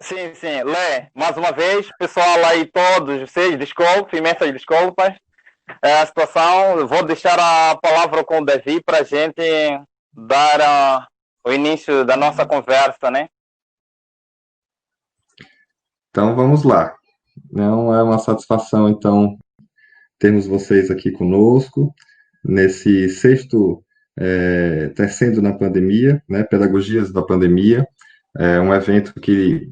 Sim, sim. Lé, mais uma vez, pessoal aí todos, vocês, desculpe, imensas desculpas. A situação, eu vou deixar a palavra com o Davi para a gente dar o início da nossa conversa, né? Então vamos lá. Não é uma satisfação, então, termos vocês aqui conosco nesse sexto Tecendo na Pandemia, né, Pedagogias da Pandemia, um evento que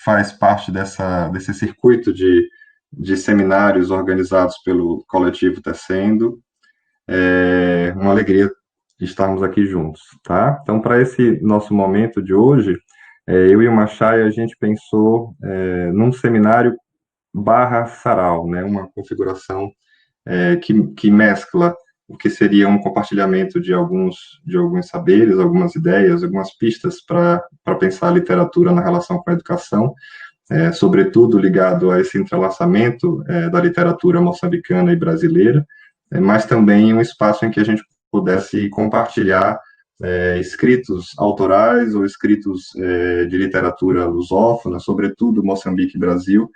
faz parte desse circuito de seminários organizados pelo coletivo Tecendo. É uma alegria estarmos aqui juntos, tá? Então, para esse nosso momento de hoje, eu e o Machai, a gente pensou num seminário barra sarau, né? Uma configuração que mescla o que seria um compartilhamento de alguns saberes, algumas ideias, algumas pistas para pensar a literatura na relação com a educação, sobretudo ligado a esse entrelaçamento da literatura moçambicana e brasileira, mas também um espaço em que a gente pudesse compartilhar escritos autorais ou escritos de literatura lusófona, sobretudo Moçambique e Brasil,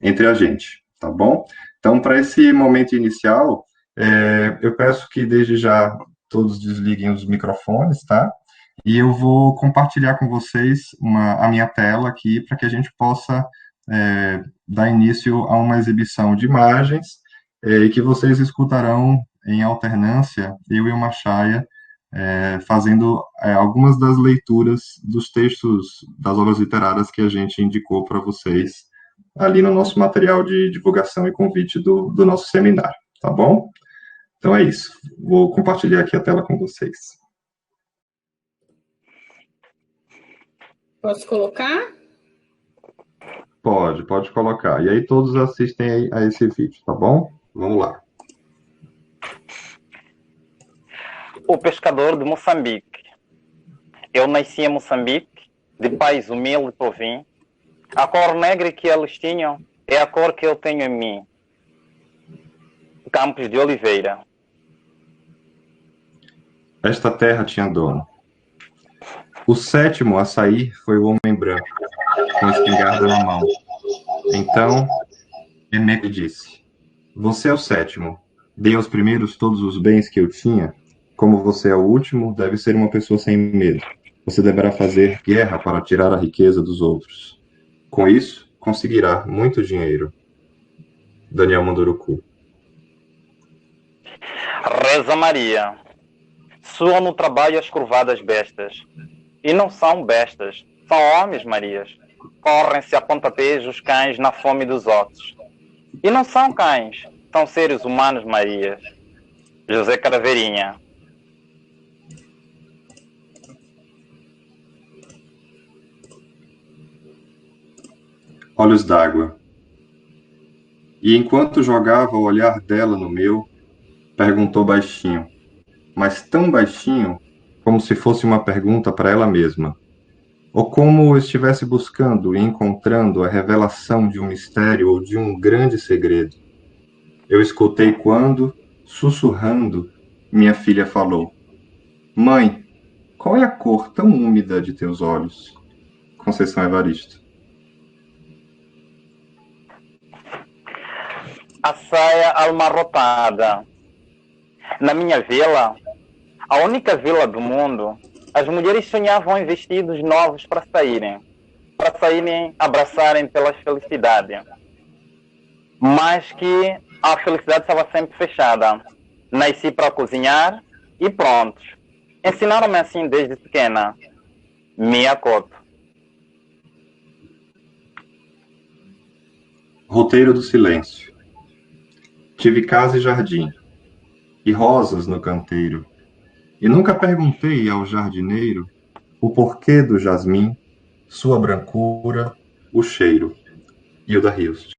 entre a gente, tá bom? Então, para esse momento inicial, eu peço que desde já todos desliguem os microfones, tá? E eu vou compartilhar com vocês a minha tela aqui para que a gente possa dar início a uma exibição de imagens e que vocês escutarão em alternância, eu e o Machaia, fazendo algumas das leituras dos textos das obras literárias que a gente indicou para vocês ali no nosso material de divulgação e convite do nosso seminário, tá bom? Então é isso. Vou compartilhar aqui a tela com vocês. Posso colocar? Pode colocar. E aí todos assistem a esse vídeo, tá bom? Vamos lá. O pescador de Moçambique. Eu nasci em Moçambique, de pais humildes provim. A cor negra que eles tinham é a cor que eu tenho em mim. Campos de Oliveira. Esta terra tinha dono. O sétimo a sair foi o homem branco, com espingarda na mão. Então, Emeco disse: Você é o sétimo. Dei aos primeiros todos os bens que eu tinha. Como você é o último, deve ser uma pessoa sem medo. Você deverá fazer guerra para tirar a riqueza dos outros. Com isso, conseguirá muito dinheiro. Daniel Manduruku. Reza Maria. Soam no trabalho as curvadas bestas. E não são bestas, são homens, Marias. Correm-se a pontapés os cães na fome dos outros. E não são cães, são seres humanos, Marias. José Caraveirinha. Olhos d'água. E enquanto jogava o olhar dela no meu, perguntou baixinho, mas tão baixinho como se fosse uma pergunta para ela mesma, ou como estivesse buscando e encontrando a revelação de um mistério ou de um grande segredo. Eu escutei quando, sussurrando, minha filha falou: Mãe, qual é a cor tão úmida de teus olhos? Conceição Evaristo. A saia almarrotada. Na minha vila, a única vila do mundo, as mulheres sonhavam em vestidos novos para saírem, abraçarem pela felicidade. Mas que a felicidade estava sempre fechada. Nasci para cozinhar e pronto. Ensinaram-me assim desde pequena. Me acordo. Roteiro do silêncio. Tive casa e jardim, e rosas no canteiro, e nunca perguntei ao jardineiro o porquê do jasmim, sua brancura, o cheiro, e o da Hilst.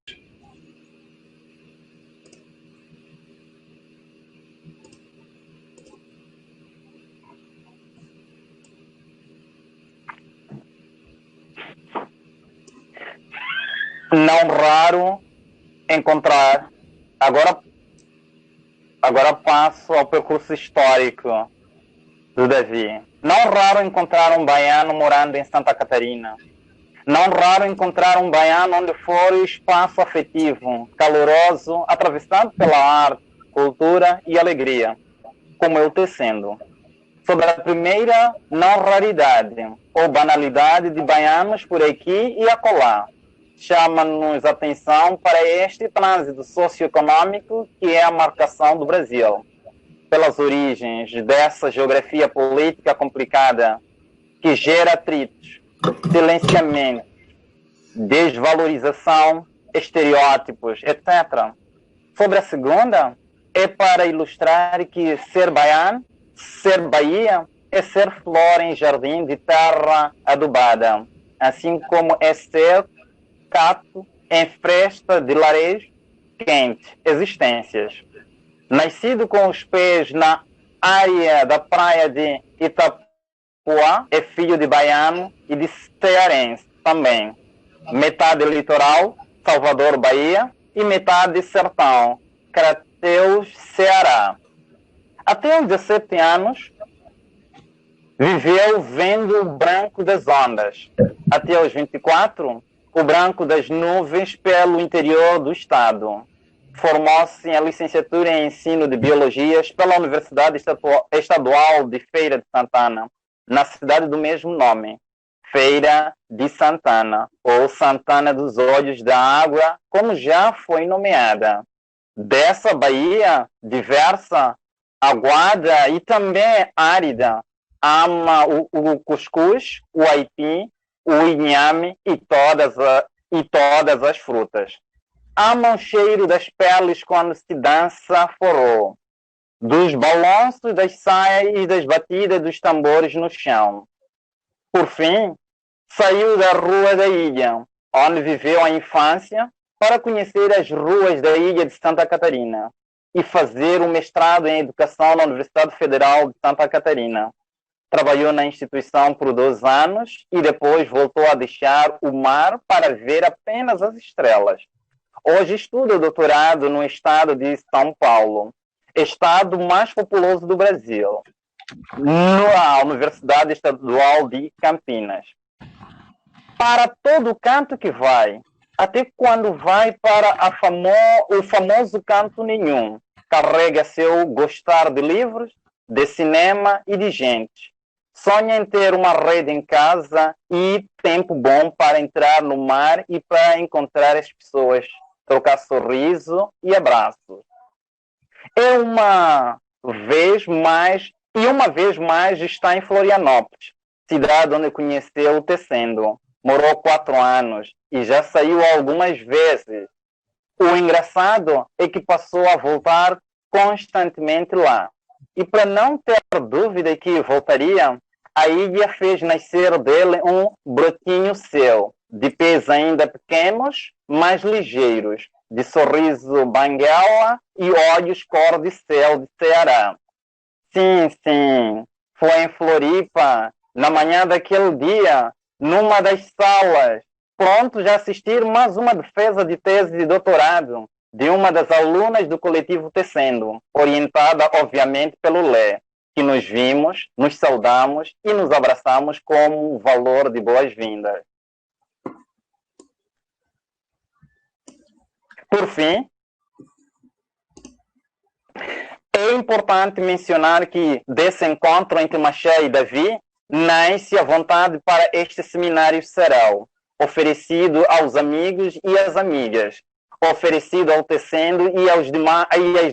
Não raro encontrar. Agora passo ao percurso histórico do Davi. Não raro encontrar um baiano morando em Santa Catarina. Não raro encontrar um baiano onde for o espaço afetivo, caloroso, atravessado pela arte, cultura e alegria, como eu tecendo. Sobre a primeira não raridade ou banalidade de baianos por aqui e acolá, chama-nos a atenção para este trânsito socioeconômico que é a marcação do Brasil, pelas origens dessa geografia política complicada que gera atritos, silenciamento, desvalorização, estereótipos, etc. Sobre a segunda, é para ilustrar que ser baiano, ser Bahia, é ser flor em jardim de terra adubada, assim como é ser cato em fresta de larejo quente, existências. Nascido com os pés na área da praia de Itapuã, é filho de baiano e de cearense também. Metade litoral, Salvador, Bahia, e metade sertão, Crateus, Ceará. Até os 17 anos, viveu vendo o branco das ondas. Até os 24, o branco das nuvens pelo interior do estado. Formou-se em licenciatura em ensino de biologias pela Universidade Estadual de Feira de Santana, na cidade do mesmo nome, Feira de Santana, ou Santana dos Olhos da Água, como já foi nomeada. Dessa Bahia diversa, aguada e também árida, ama o cuscuz, o aipim, o inhame e todas as frutas. Ama o cheiro das peles quando se dança forró, dos balanços das saias e das batidas dos tambores no chão. Por fim, saiu da rua da ilha, onde viveu a infância, para conhecer as ruas da ilha de Santa Catarina e fazer um mestrado em Educação na Universidade Federal de Santa Catarina. Trabalhou na instituição por 2 anos e depois voltou a deixar o mar para ver apenas as estrelas. Hoje estuda o doutorado no estado de São Paulo, estado mais populoso do Brasil, na Universidade Estadual de Campinas. Para todo canto que vai, até quando vai para o famoso canto nenhum, carrega seu gostar de livros, de cinema e de gente. Sonha em ter uma rede em casa e tempo bom para entrar no mar e para encontrar as pessoas, trocar sorriso e abraços. Uma vez mais está em Florianópolis, cidade onde conheceu tecendo. Morou 4 anos e já saiu algumas vezes. O engraçado é que passou a voltar constantemente lá. E para não ter dúvida que voltaria, a ilha fez nascer dele um brotinho seu, de pés ainda pequenos, mas ligeiros, de sorriso banguela e olhos cor de céu de Ceará. Sim, foi em Floripa, na manhã daquele dia, numa das salas, pronto já assistir mais uma defesa de tese de doutorado de uma das alunas do coletivo Tecendo, orientada, obviamente, pelo Lé, que nos vimos, nos saudamos e nos abraçamos como um valor de boas-vindas. Por fim, é importante mencionar que desse encontro entre Maché e Davi nasce a vontade para este seminário serão oferecido aos amigos e às amigas, oferecido ao Tecendo e às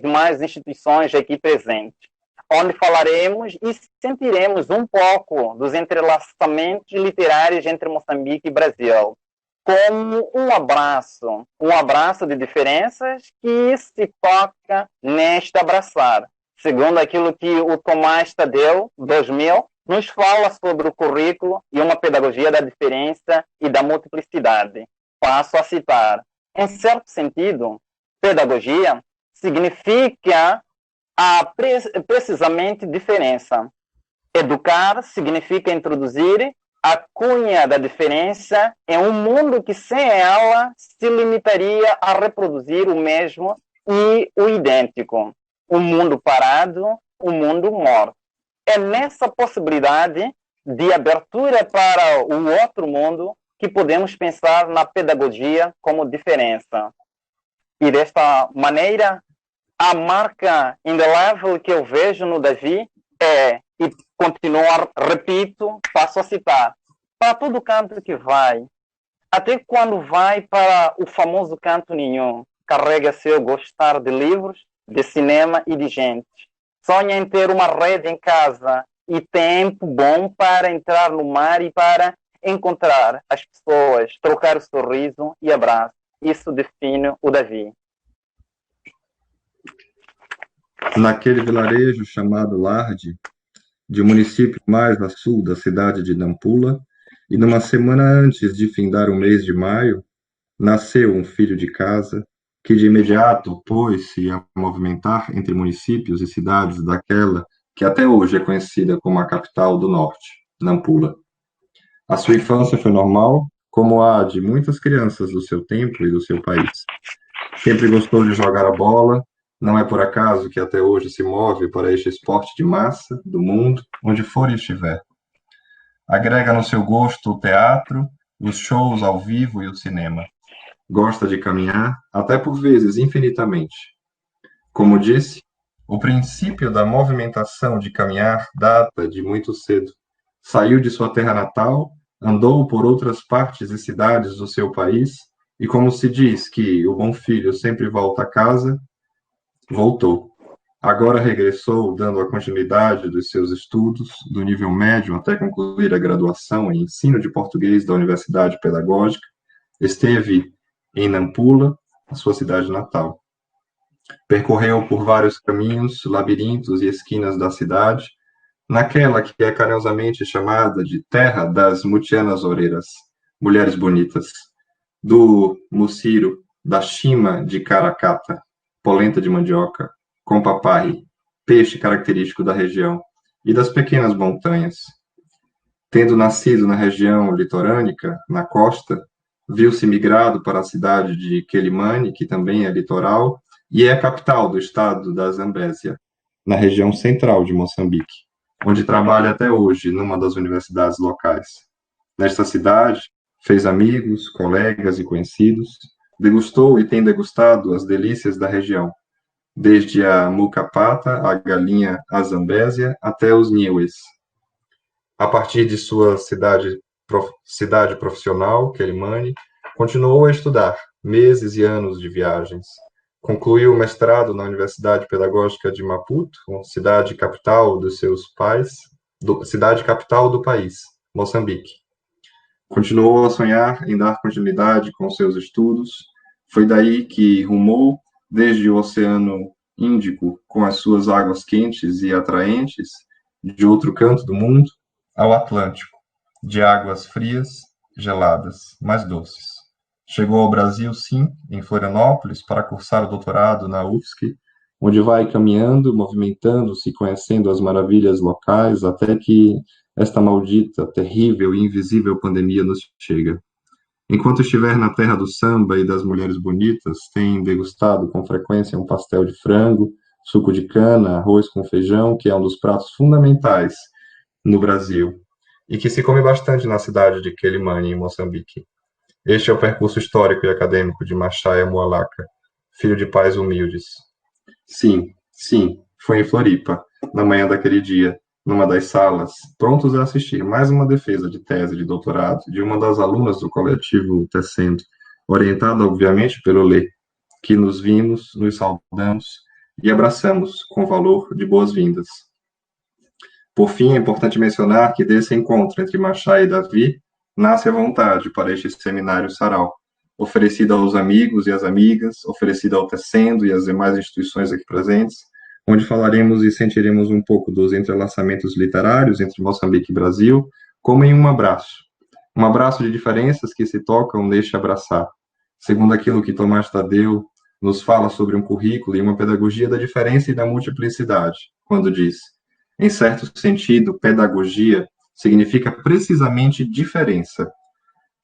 demais instituições aqui presentes, onde falaremos e sentiremos um pouco dos entrelaçamentos literários entre Moçambique e Brasil, como um abraço de diferenças que se toca neste abraçar, segundo aquilo que o Tomás Tadeu, 2000, nos fala sobre o currículo e uma pedagogia da diferença e da multiplicidade. Passo a citar. Em certo sentido, pedagogia significa precisamente diferença. Educar significa introduzir a cunha da diferença em um mundo que sem ela se limitaria a reproduzir o mesmo e o idêntico. Um mundo parado, um mundo morto. É nessa possibilidade de abertura para o outro mundo que podemos pensar na pedagogia como diferença. E desta maneira, a marca indelével que eu vejo no Davi é, e continuar, repito, passo a citar, para todo canto que vai, até quando vai para o famoso canto nenhum, carrega seu gostar de livros, de cinema e de gente. Sonha em ter uma rede em casa e tempo bom para entrar no mar e para encontrar as pessoas, trocar o sorriso e abraço. Isso define o Davi. Naquele vilarejo chamado Larde, de um município mais a sul da cidade de Nampula, e numa semana antes de findar o mês de maio, nasceu um filho de casa, que de imediato pôs-se a movimentar entre municípios e cidades daquela que até hoje é conhecida como a capital do norte, Nampula. A sua infância foi normal, como a de muitas crianças do seu tempo e do seu país. Sempre gostou de jogar a bola, não é por acaso que até hoje se move para este esporte de massa do mundo, onde for e estiver. Agrega no seu gosto o teatro, os shows ao vivo e o cinema. Gosta de caminhar, até por vezes infinitamente. Como disse, o princípio da movimentação de caminhar data de muito cedo. Saiu de sua terra natal, andou por outras partes e cidades do seu país, e como se diz que o bom filho sempre volta a casa, voltou. Agora regressou, dando a continuidade dos seus estudos, do nível médio até concluir a graduação em ensino de português da Universidade Pedagógica. Esteve em Nampula, a sua cidade natal. Percorreu por vários caminhos, labirintos e esquinas da cidade, naquela que é carinhosamente chamada de Terra das Mutianas Oreiras, mulheres bonitas, do muciro, da chima de caracata, polenta de mandioca, com papai, peixe característico da região, e das pequenas montanhas. Tendo nascido na região litorânica, na costa, viu-se migrado para a cidade de Quelimane, que também é litoral, e é a capital do estado da Zambésia, na região central de Moçambique, onde trabalha até hoje numa das universidades locais. Nesta cidade, fez amigos, colegas e conhecidos, degustou e tem degustado as delícias da região, desde a mucapata, a galinha azambésia, até os nheures. A partir de sua cidade profissional, Quelimane, continuou a estudar, meses e anos de viagens. Concluiu o mestrado na Universidade Pedagógica de Maputo, cidade capital dos seus pais, cidade capital do país, Moçambique. Continuou a sonhar em dar continuidade com seus estudos. Foi daí que rumou desde o Oceano Índico, com as suas águas quentes e atraentes, de outro canto do mundo, ao Atlântico, de águas frias, geladas, mas doces. Chegou ao Brasil, sim, em Florianópolis, para cursar o doutorado na UFSC, onde vai caminhando, movimentando-se, conhecendo as maravilhas locais, até que esta maldita, terrível e invisível pandemia nos chega. Enquanto estiver na terra do samba e das mulheres bonitas, tem degustado com frequência um pastel de frango, suco de cana, arroz com feijão, que é um dos pratos fundamentais no Brasil, e que se come bastante na cidade de Quelimane, em Moçambique. Este é o percurso histórico e acadêmico de Machaia Mualaca, filho de pais humildes. Sim, foi em Floripa, na manhã daquele dia, numa das salas, prontos a assistir mais uma defesa de tese de doutorado de uma das alunas do coletivo Tecendo, orientada, obviamente, pelo Lê, que nos vimos, nos saudamos e abraçamos com valor de boas-vindas. Por fim, é importante mencionar que desse encontro entre Machá e Davi nasce a vontade para este seminário Sarau, oferecido aos amigos e às amigas, oferecido ao Tecendo e às demais instituições aqui presentes, onde falaremos e sentiremos um pouco dos entrelaçamentos literários entre Moçambique e Brasil, como em um abraço de diferenças que se tocam neste abraçar, segundo aquilo que Tomás Tadeu nos fala sobre um currículo e uma pedagogia da diferença e da multiplicidade, quando diz: em certo sentido, pedagogia significa precisamente diferença.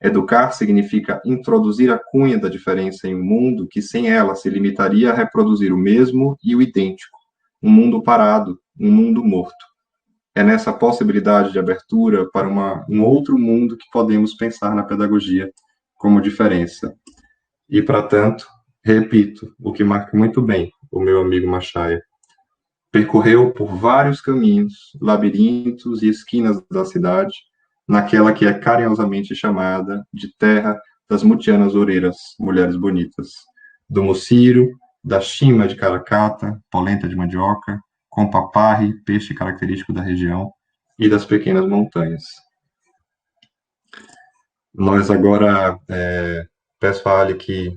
Educar significa introduzir a cunha da diferença em um mundo que sem ela se limitaria a reproduzir o mesmo e o idêntico, um mundo parado, um mundo morto. é nessa possibilidade de abertura para um outro mundo que podemos pensar na pedagogia como diferença. E, para tanto, repito, o que marca muito bem o meu amigo Machaia, percorreu por vários caminhos, labirintos e esquinas da cidade, naquela que é carinhosamente chamada de terra das mutianas oureiras, mulheres bonitas, do mucírio, da chima de caracata, polenta de mandioca, com paparri, peixe característico da região, e das pequenas montanhas. Nós agora, peço a Ali que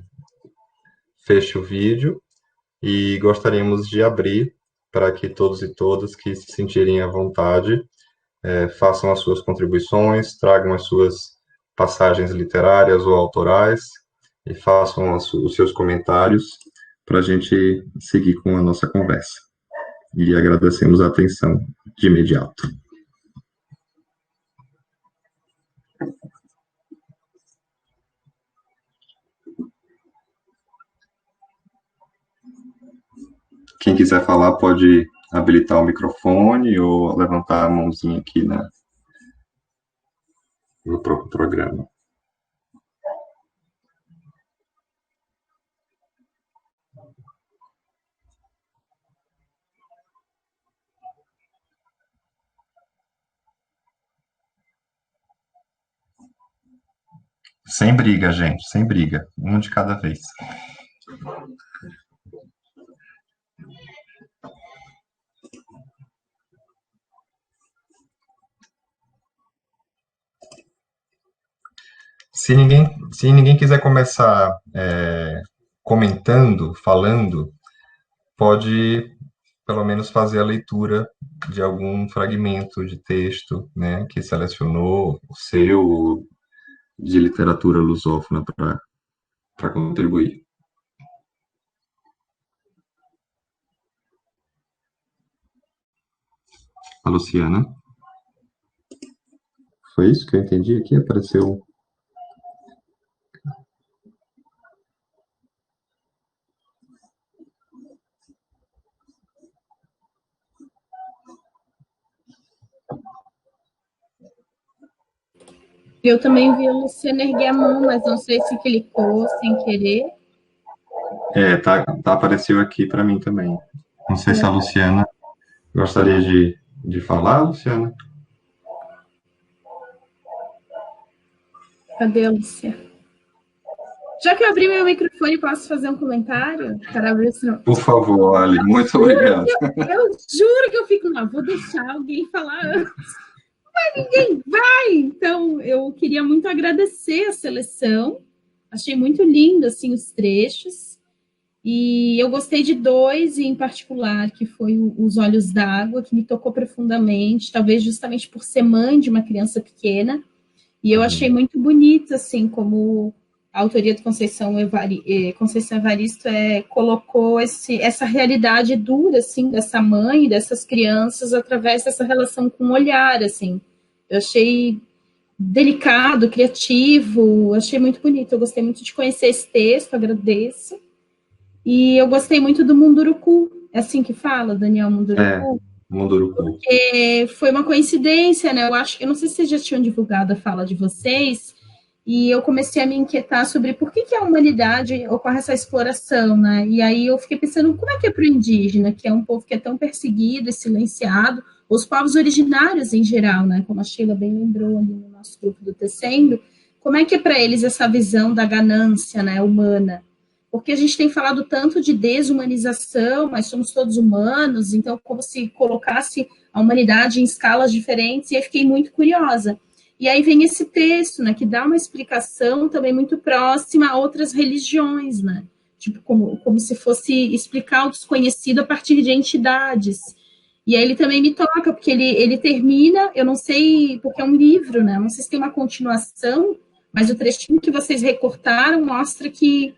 feche o vídeo e gostaríamos de abrir para que todos e todas que se sentirem à vontade façam as suas contribuições, tragam as suas passagens literárias ou autorais e façam os seus comentários para a gente seguir com a nossa conversa. E agradecemos a atenção de imediato. Quem quiser falar pode habilitar o microfone ou levantar a mãozinha aqui no próprio programa. Sem briga, gente, sem briga. Um de cada vez. Se ninguém quiser começar comentando, falando, pode pelo menos fazer a leitura de algum fragmento de texto, né, que selecionou, o seu, de literatura lusófona para contribuir. A Luciana. Foi isso que eu entendi aqui? Apareceu. Eu também vi a Luciana erguer a mão, mas não sei se clicou sem querer. Apareceu aqui para mim também. Não sei se a Luciana gostaria de falar, Luciana? Cadê a Luciana? Já que eu abri meu microfone, posso fazer um comentário? Por favor, Ali, muito obrigado. Eu juro que eu fico, não, vou deixar alguém falar antes. Ninguém vai! Então, eu queria muito agradecer a seleção. Achei muito lindo, assim, os trechos. E eu gostei de dois, em particular, que foi Os Olhos d'Água, que me tocou profundamente, talvez justamente por ser mãe de uma criança pequena. E eu achei muito bonito, assim, como a autoria do Conceição Evaristo colocou essa realidade dura, assim, dessa mãe, dessas crianças, através dessa relação com o olhar, assim. Eu achei delicado, criativo, achei muito bonito. Eu gostei muito de conhecer esse texto, agradeço. E eu gostei muito do Munduruku, é assim que fala, Daniel, Munduruku? Munduruku. Foi uma coincidência, né? Eu não sei se vocês já tinham divulgado a fala de vocês, e eu comecei a me inquietar sobre por que a humanidade ocorre essa exploração, né? E aí eu fiquei pensando, como é que é para o indígena, que é um povo que é tão perseguido e silenciado, os povos originários em geral, né? Como a Sheila bem lembrou ali no nosso grupo do Tecendo, como é que é para eles essa visão da ganância, né, humana? Porque a gente tem falado tanto de desumanização, mas somos todos humanos, então como se colocasse a humanidade em escalas diferentes, e aí fiquei muito curiosa. E aí vem esse texto, né, que dá uma explicação também muito próxima a outras religiões, né, tipo como se fosse explicar o desconhecido a partir de entidades. E aí ele também me toca, porque ele termina, eu não sei, porque é um livro, né, não sei se tem uma continuação, mas o trechinho que vocês recortaram mostra que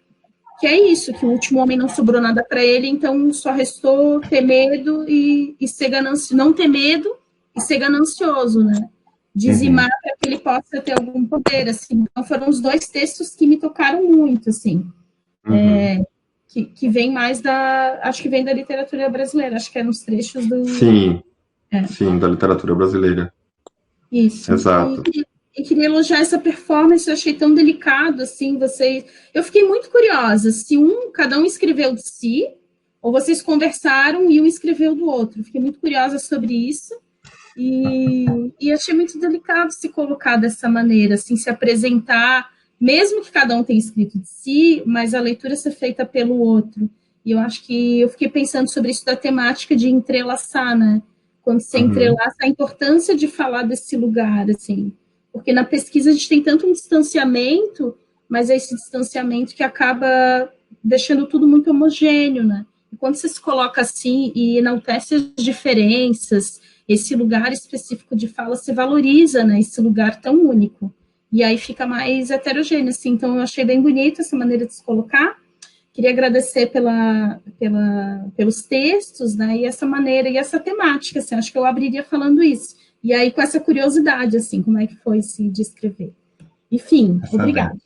é isso, que o último homem não sobrou nada para ele, então só restou ter medo e ser ganancioso, não ter medo e ser ganancioso, né? Dizimar para que ele possa ter algum poder, assim. Então foram os dois textos que me tocaram muito, assim. Que vem mais acho que vem da literatura brasileira, acho que eram os trechos do... Sim, Sim, da literatura brasileira. Isso. Exato. E queria elogiar essa performance, eu achei tão delicado, assim, vocês... Eu fiquei muito curiosa, se cada um escreveu de si, ou vocês conversaram e um escreveu do outro. Fiquei muito curiosa sobre isso, e achei muito delicado se colocar dessa maneira, assim, se apresentar, mesmo que cada um tenha escrito de si, mas a leitura ser feita pelo outro. E eu acho que eu fiquei pensando sobre isso da temática de entrelaçar, né? Quando você Uhum. entrelaça, a importância de falar desse lugar, assim. Porque na pesquisa a gente tem tanto um distanciamento, mas é esse distanciamento que acaba deixando tudo muito homogêneo, né? E quando você se coloca assim e enaltece as diferenças, esse lugar específico de fala se valoriza, né? Esse lugar tão único. E aí fica mais heterogêneo, assim. Então, eu achei bem bonito essa maneira de se colocar. Queria agradecer pelos textos, né? E essa maneira, e essa temática, assim. Acho que eu abriria falando isso. E aí, com essa curiosidade, assim, como é que foi se descrever. Enfim, obrigada. Excelente.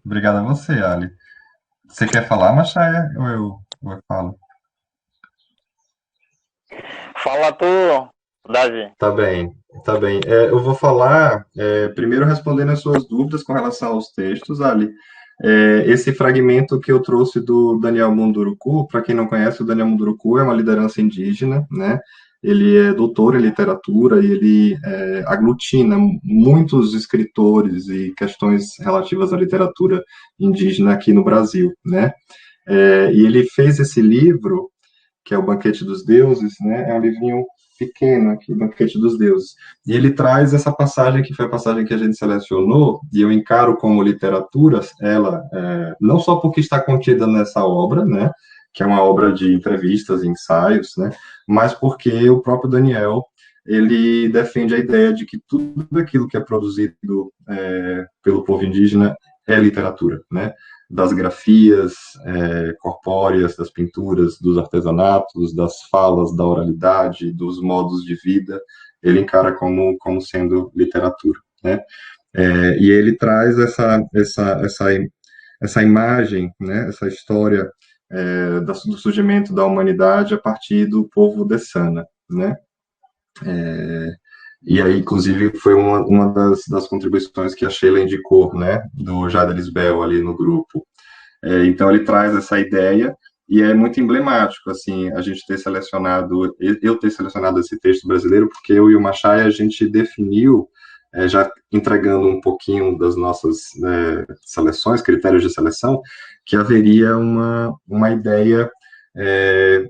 Obrigado a você, Ali. Você quer falar, Machaia, ou eu falo? Fala tu, Davi. Tá bem, tá bem. Eu vou falar, primeiro respondendo as suas dúvidas com relação aos textos, Ali. Esse fragmento que eu trouxe do Daniel Munduruku, para quem não conhece, o Daniel Munduruku é uma liderança indígena, né? Ele é doutor em literatura e ele aglutina muitos escritores e questões relativas à literatura indígena aqui no Brasil, né? E ele fez esse livro que é o Banquete dos Deuses, né? É um livrinho pequeno aqui, Banquete dos Deuses. E ele traz essa passagem, que foi a passagem que a gente selecionou, e eu encaro como literatura, ela, não só porque está contida nessa obra, né? Que é uma obra de entrevistas e ensaios, né? Mas porque o próprio Daniel, ele defende a ideia de que tudo aquilo que é produzido pelo povo indígena é literatura, né? Das grafias corpóreas, das pinturas, dos artesanatos, das falas, da oralidade, dos modos de vida, ele encara como sendo literatura, né? E ele traz essa imagem, né? Essa história do surgimento da humanidade a partir do povo Dessana, né? E aí, inclusive, foi uma das contribuições que a Sheila indicou, né? Do Jada Lisbel ali no grupo. Então ele traz essa ideia e é muito emblemático, assim, a gente ter selecionado, eu ter selecionado esse texto brasileiro, porque eu e o Machai, a gente definiu, já entregando um pouquinho das nossas seleções, critérios de seleção, que haveria uma ideia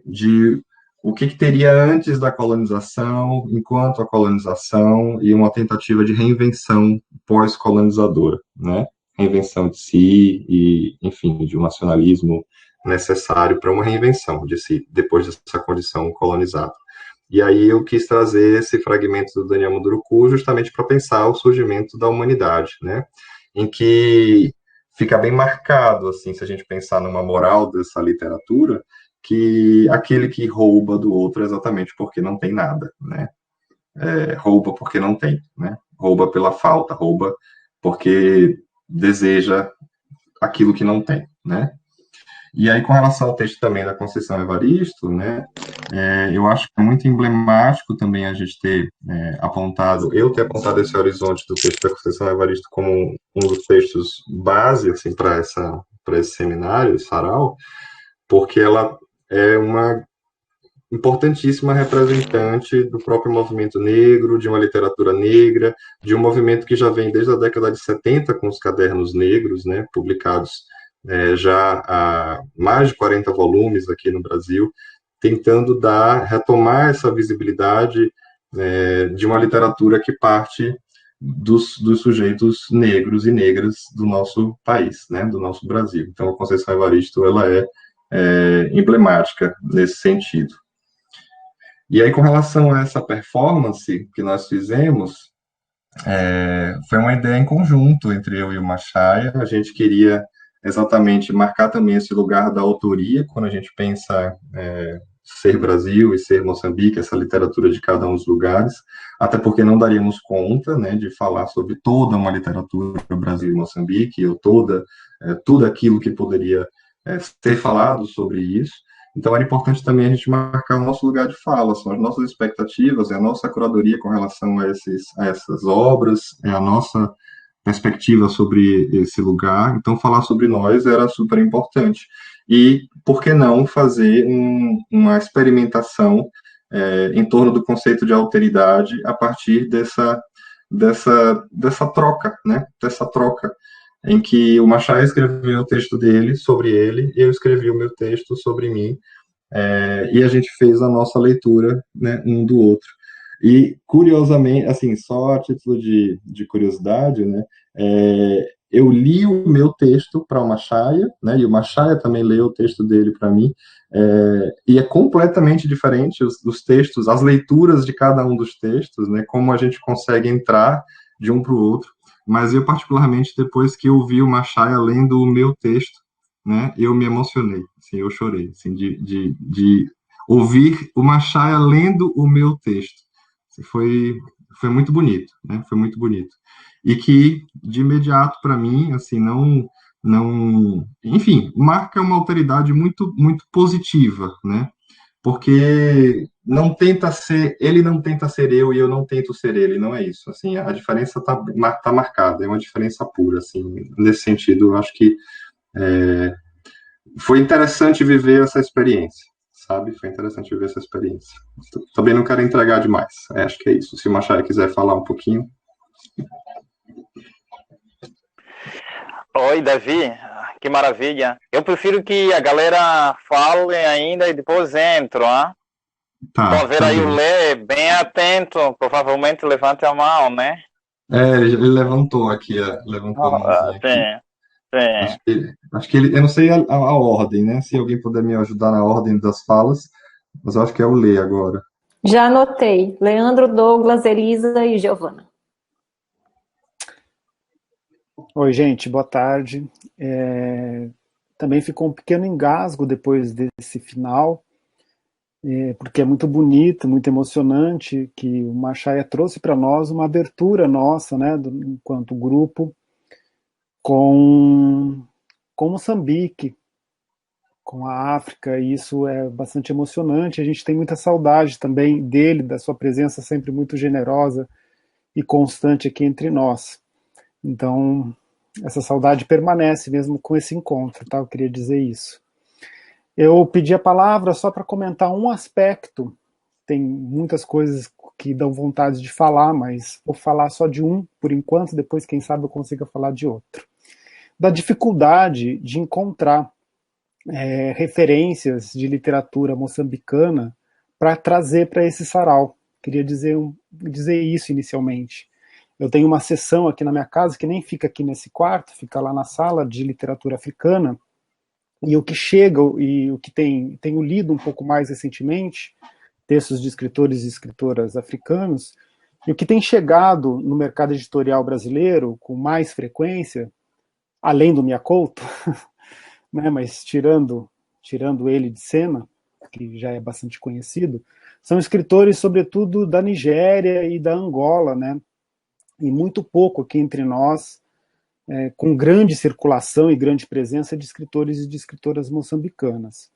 de o que teria antes da colonização, enquanto a colonização, e uma tentativa de reinvenção pós-colonizadora, né? Reinvenção de si e, enfim, de um nacionalismo necessário para uma reinvenção de si, depois dessa condição colonizada. E aí eu quis trazer esse fragmento do Daniel Munduruku justamente para pensar o surgimento da humanidade, né? Em que fica bem marcado, assim, se a gente pensar numa moral dessa literatura, que aquele que rouba do outro é exatamente porque não tem nada, né? Rouba porque não tem, né? Rouba pela falta, rouba porque deseja aquilo que não tem, né? E aí, com relação ao texto também da Conceição Evaristo, né, eu acho que é muito emblemático também a gente ter eu ter apontado esse horizonte do texto da Conceição Evaristo como um dos textos base, assim, para esse seminário, esse sarau, porque ela é uma importantíssima representante do próprio movimento negro, de uma literatura negra, de um movimento que já vem desde a década de 70 com os cadernos negros, né, publicados já há mais de 40 volumes aqui no Brasil, tentando retomar essa visibilidade de uma literatura que parte dos sujeitos negros e negras do nosso país, né, do nosso Brasil. Então, a Conceição Evaristo ela é emblemática nesse sentido. E aí, com relação a essa performance que nós fizemos, foi uma ideia em conjunto entre eu e o Machaia. A gente queria exatamente marcar também esse lugar da autoria, quando a gente pensa ser Brasil e ser Moçambique, essa literatura de cada um dos lugares, até porque não daríamos conta, né, de falar sobre toda uma literatura Brasil e Moçambique, ou tudo aquilo que poderia ser falado sobre isso. Então era importante também a gente marcar o nosso lugar de fala, são as nossas expectativas, é a nossa curadoria com relação a essas obras, é a nossa perspectiva sobre esse lugar. Então falar sobre nós era super importante. E por que não fazer uma experimentação em torno do conceito de alteridade a partir dessa troca, né? Dessa troca em que o Machado escreveu o texto dele sobre ele, e eu escrevi o meu texto sobre mim, e a gente fez a nossa leitura, né, um do outro. E, curiosamente, assim, só a título de curiosidade, né, eu li o meu texto para o Machaia, né, e o Machaia também leu o texto dele para mim, e é completamente diferente os textos, as leituras de cada um dos textos, né, como a gente consegue entrar de um para o outro. Mas eu, particularmente, depois que eu vi o Machaia lendo o meu texto, né, eu me emocionei, assim, eu chorei, assim, de ouvir o Machaia lendo o meu texto. Assim, foi muito bonito, né, foi muito bonito. E que, de imediato, para mim, assim, enfim, marca uma alteridade muito, muito positiva, né, porque ele não tenta ser eu e eu não tento ser ele, não é isso, assim, a diferença tá marcada, é uma diferença pura, assim, nesse sentido, eu acho que foi interessante viver essa experiência, sabe? Foi interessante viver essa experiência. Também não quero entregar demais. Acho que é isso. Se o Machado quiser falar um pouquinho. Oi, Davi, que maravilha. Eu prefiro que a galera fale ainda e depois entro, hein? Estou a Tá, ver tá aí o bem. Lê bem atento, provavelmente levante a mão, né? Ele levantou aqui, levantou a mãozinha aqui. Sim, sim. Acho que ele, eu não sei a ordem, né? Se alguém puder me ajudar na ordem das falas, mas eu acho que é o Lê agora. Já anotei. Leandro, Douglas, Elisa e Giovana. Oi, gente, boa tarde. Também ficou um pequeno engasgo depois desse final, porque é muito bonito, muito emocionante que o Machaia trouxe para nós uma abertura nossa, né, enquanto grupo, com Moçambique, com a África, e isso é bastante emocionante. A gente tem muita saudade também dele, da sua presença sempre muito generosa e constante aqui entre nós. Então, essa saudade permanece mesmo com esse encontro, tá? Eu queria dizer isso. Eu pedi a palavra só para comentar um aspecto. Tem muitas coisas que dão vontade de falar, mas vou falar só de um por enquanto, depois quem sabe eu consiga falar de outro. Da dificuldade de encontrar referências de literatura moçambicana para trazer para esse sarau. Queria dizer isso inicialmente. Eu tenho uma seção aqui na minha casa, que nem fica aqui nesse quarto, fica lá na sala de literatura africana, e o que chega, e o que tenho lido um pouco mais recentemente, textos de escritores e escritoras africanos, e o que tem chegado no mercado editorial brasileiro com mais frequência, além do Mia Couto, né, mas tirando ele de cena, que já é bastante conhecido, são escritores, sobretudo, da Nigéria e da Angola, né, e muito pouco aqui entre nós, com grande circulação e grande presença de escritores e de escritoras moçambicanas.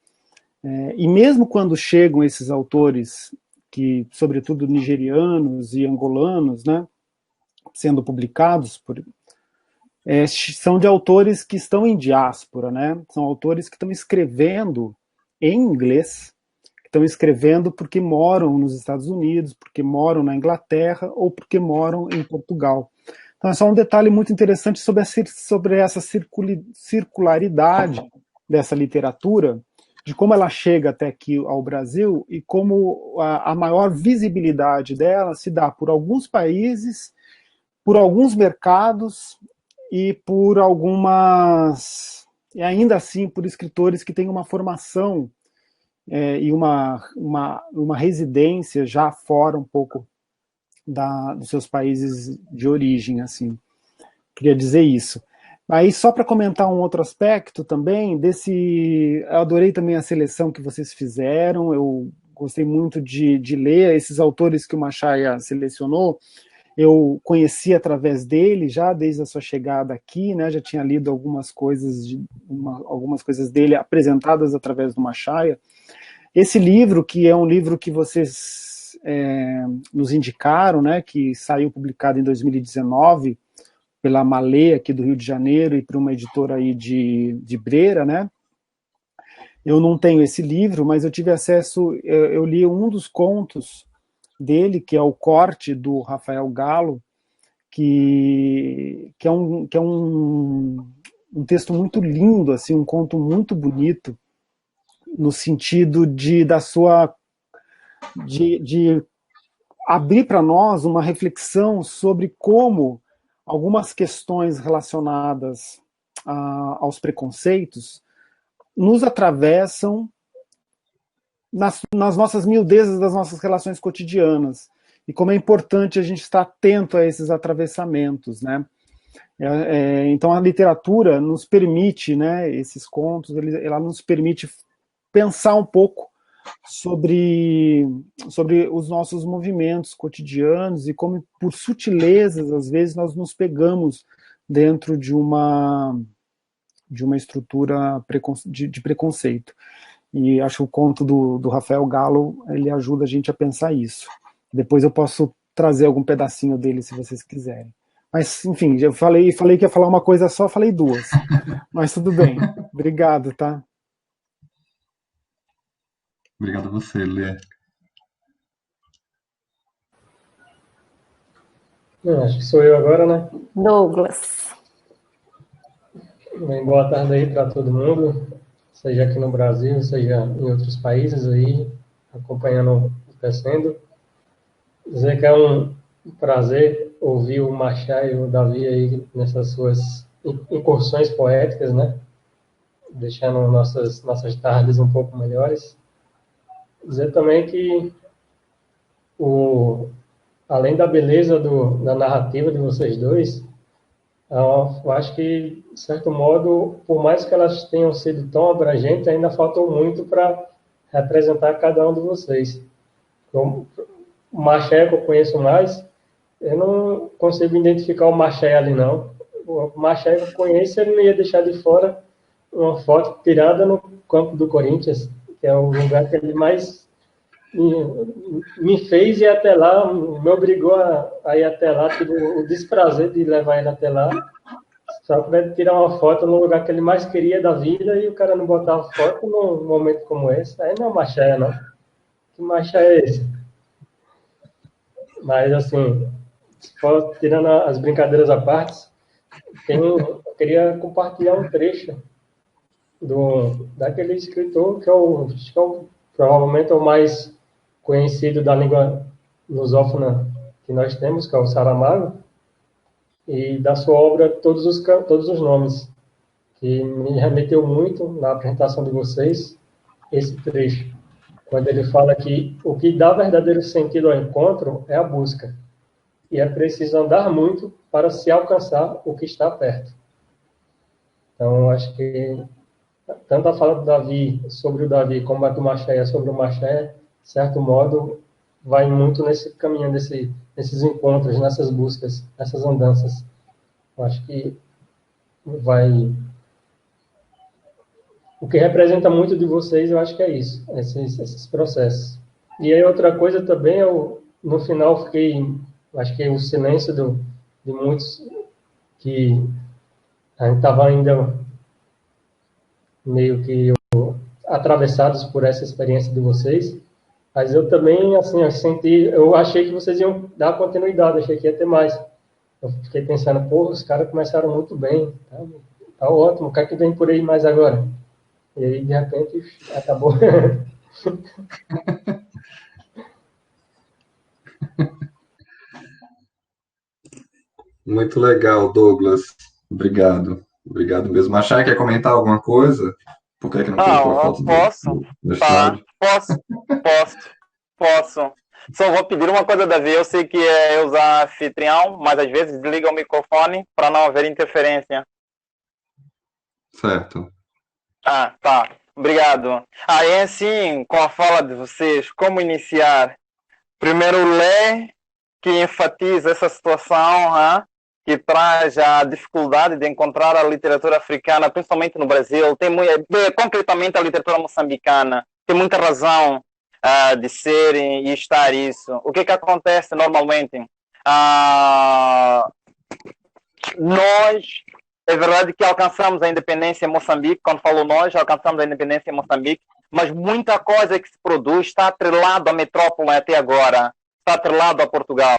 E mesmo quando chegam esses autores, que, sobretudo nigerianos e angolanos, né, sendo publicados, são de autores que estão em diáspora, né, são autores que estão escrevendo em inglês, que estão escrevendo porque moram nos Estados Unidos, porque moram na Inglaterra ou porque moram em Portugal. Então é só um detalhe muito interessante sobre essa circularidade dessa literatura, de como ela chega até aqui ao Brasil e como a maior visibilidade dela se dá por alguns países, por alguns mercados e por e ainda assim por escritores que têm uma formação e uma residência já fora um pouco dos seus países de origem, assim. Queria dizer isso. Aí, só para comentar um outro aspecto também, eu adorei também a seleção que vocês fizeram, eu gostei muito de ler esses autores que o Machaia selecionou, eu conheci através dele, já desde a sua chegada aqui, né, já tinha lido algumas coisas dele apresentadas através do Machaia. Esse livro, que é um livro que vocês nos indicaram, né, que saiu publicado em 2019, pela Malê, aqui do Rio de Janeiro, e por uma editora aí de Breira, né? Eu não tenho esse livro, mas eu tive acesso, eu li um dos contos dele, que é o Corte, do Rafael Galo, que é um texto muito lindo, assim, um conto muito bonito, no sentido de abrir para nós uma reflexão sobre como algumas questões relacionadas aos preconceitos nos atravessam nas nossas miudezas das nossas relações cotidianas, e como é importante a gente estar atento a esses atravessamentos, né? Então a literatura nos permite, né, esses contos, ela nos permite pensar um pouco sobre os nossos movimentos cotidianos e como, por sutilezas, às vezes, nós nos pegamos dentro de uma estrutura de preconceito. E acho que o conto do Rafael Galo, ele ajuda a gente a pensar isso. Depois eu posso trazer algum pedacinho dele, se vocês quiserem. Mas, enfim, eu falei que ia falar uma coisa só, falei duas. Mas tudo bem. Obrigado, tá? Obrigado a você, Lê. Acho que sou eu agora, né? Douglas. Bem, boa tarde aí para todo mundo, seja aqui no Brasil, seja em outros países aí, acompanhando o Tecendo. Dizer que é um prazer ouvir o Machá e o Davi aí nessas suas incursões poéticas, né? Deixando nossas tardes um pouco melhores. Dizer também que além da beleza da narrativa de vocês dois, eu acho que, de certo modo, por mais que elas tenham sido tão abrangentes, ainda faltou muito para representar cada um de vocês. O Maché que eu conheço mais, eu não consigo identificar o Maché ali, não. O Maché que eu conheço, ele não ia deixar de fora uma foto tirada no campo do Corinthians, que é o lugar que ele mais me fez ir até lá, me obrigou a ir até lá, tive o desprazer de levar ele até lá, só para tirar uma foto no lugar que ele mais queria da vida, e o cara não botava foto num momento como esse. Aí não é Maché, não. Que Maché é esse? Mas, assim, tirando as brincadeiras à parte, eu queria compartilhar um trecho daquele escritor que provavelmente é o mais conhecido da língua lusófona que nós temos, que é o Saramago, e da sua obra Todos os Nomes, que me remeteu muito na apresentação de vocês, esse trecho, quando ele fala que o que dá verdadeiro sentido ao encontro é a busca, e é preciso andar muito para se alcançar o que está perto. Então, acho que tanto a fala do Davi sobre o Davi, como a do Maché sobre o Maché, de certo modo, vai muito nesse caminho, nesses encontros, nessas buscas, nessas andanças. Eu acho que vai... O que representa muito de vocês, eu acho que é isso, esses processos. E aí outra coisa também, no final acho que o silêncio de muitos que a gente estava ainda meio que atravessados por essa experiência de vocês, mas eu também, assim, eu achei que vocês iam dar continuidade, achei que ia ter mais. Eu fiquei pensando, pô, os caras começaram muito bem, tá ótimo, o que é que vem por aí mais agora? E aí, de repente, acabou. Muito legal, Douglas. Obrigado. Obrigado mesmo. Machai, quer comentar alguma coisa? Por que não colocou a foto do slide? Posso. Só vou pedir uma coisa, Davi. Eu sei que é usar anfitrião, mas às vezes desliga o microfone para não haver interferência. Certo. Tá. Obrigado. Aí, assim, com a fala de vocês, como iniciar? Primeiro, Lê, que enfatiza essa situação, que traz a dificuldade de encontrar a literatura africana, principalmente no Brasil. Concretamente a literatura moçambicana. Tem muita razão de ser e estar isso. O que acontece normalmente? Nós, é verdade que alcançamos a independência em Moçambique, quando falo nós, alcançamos a independência em Moçambique, mas muita coisa que se produz está atrelado à metrópole até agora, está atrelado a Portugal.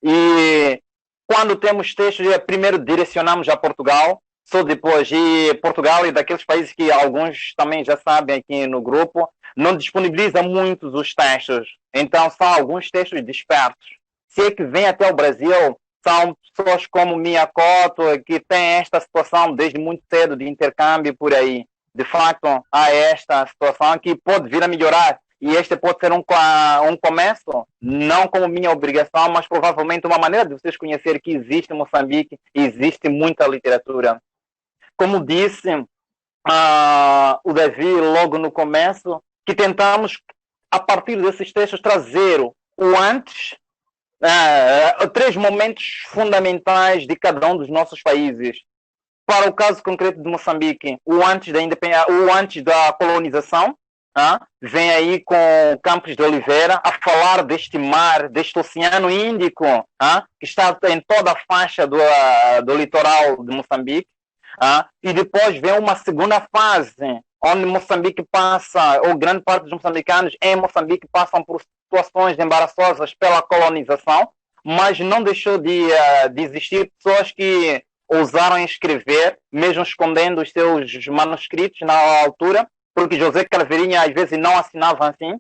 E quando temos textos, primeiro direcionamos a Portugal, só depois, e Portugal é daqueles países que alguns também já sabem aqui no grupo, não disponibiliza muitos os textos, então são alguns textos dispersos. Se é que vem até o Brasil, são pessoas como Miyakoto, que tem esta situação desde muito cedo de intercâmbio por aí. De facto, há esta situação que pode vir a melhorar. E este pode ser um começo, não como minha obrigação, mas provavelmente uma maneira de vocês conhecerem que existe em Moçambique e existe muita literatura. Como disse o Davi logo no começo, que tentamos, a partir desses textos, trazer o antes, 3 momentos fundamentais de cada um dos nossos países. Para o caso concreto de Moçambique, o antes da independência, o antes da colonização, vem aí com Campos de Oliveira a falar deste mar, deste Oceano Índico, que está em toda a faixa do litoral de Moçambique, e depois vem uma segunda fase, onde Moçambique passa, ou grande parte dos moçambicanos em Moçambique passam por situações embaraçosas pela colonização, mas não deixou de existir pessoas que ousaram escrever, mesmo escondendo os seus manuscritos na altura, porque José Craveirinha às vezes não assinava assim,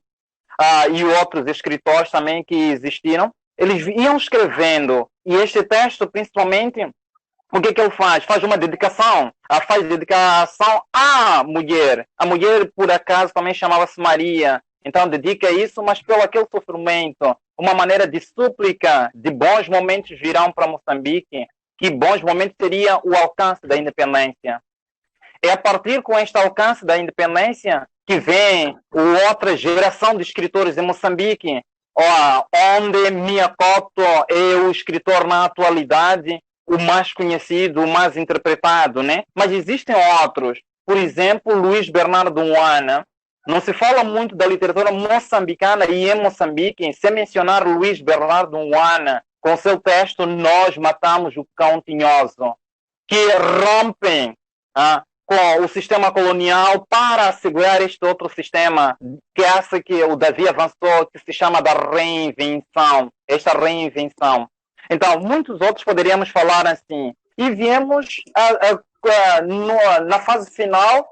e outros escritores também que existiram, eles iam escrevendo, e este texto principalmente, o que ele faz? Faz uma dedicação, faz dedicação à mulher. A mulher, por acaso, também chamava-se Maria, então dedica isso, mas pelo aquele sofrimento, uma maneira de súplica, de bons momentos virão para Moçambique, que bons momentos seria o alcance da independência. É a partir com este alcance da independência que vem outra geração de escritores em Moçambique, onde Miyakoto é o escritor na atualidade, o mais conhecido, o mais interpretado, né? Mas existem outros. Por exemplo, Luís Bernardo Uana. Não se fala muito da literatura moçambicana e em Moçambique, sem mencionar Luís Bernardo Uana, com seu texto Nós Matamos o Cão Tinhoso, que rompem com o sistema colonial para assegurar este outro sistema, que essa que o Davi avançou, que se chama da reinvenção, esta reinvenção. Então, muitos outros poderíamos falar assim. E viemos, na fase final,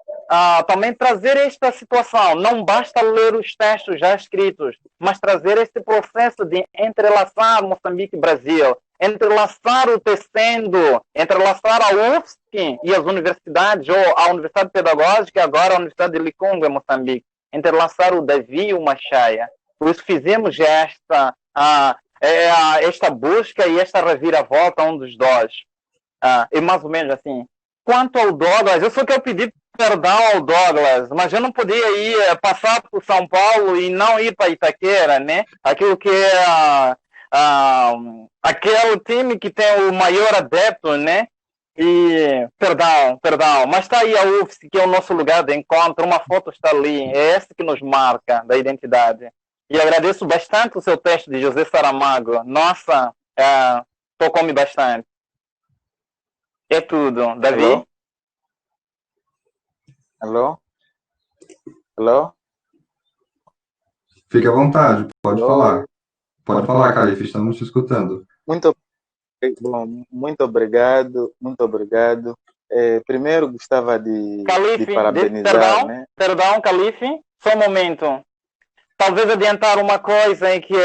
também trazer esta situação. Não basta ler os textos já escritos, mas trazer este processo de entrelaçar Moçambique e Brasil, entrelaçar o tecendo, entrelaçar a UFSC e as universidades, ou a Universidade Pedagógica, agora a Universidade de Licungo, em Moçambique, entrelaçar o Davi e o Machaia. Por isso fizemos esta busca e esta reviravolta, um dos dois. É mais ou menos assim. Quanto ao Douglas, eu só quero pedir perdão ao Douglas, mas eu não podia ir passar por São Paulo e não ir para Itaquera, né? Aquilo que é aquele time que tem o maior adepto, né? E perdão, mas está aí a UFSC, que é o nosso lugar de encontro, uma foto está ali, é essa que nos marca da identidade. E agradeço bastante o seu texto de José Saramago. Nossa, tocou-me bastante. É tudo. Davi? Alô? Alô? Fique à vontade, pode falar. Pode falar, Calife, estamos te escutando. Muito obrigado, muito obrigado. Primeiro gostava de parabenizar, né? Perdão, Calife, só um momento. Talvez adiantar uma coisa em que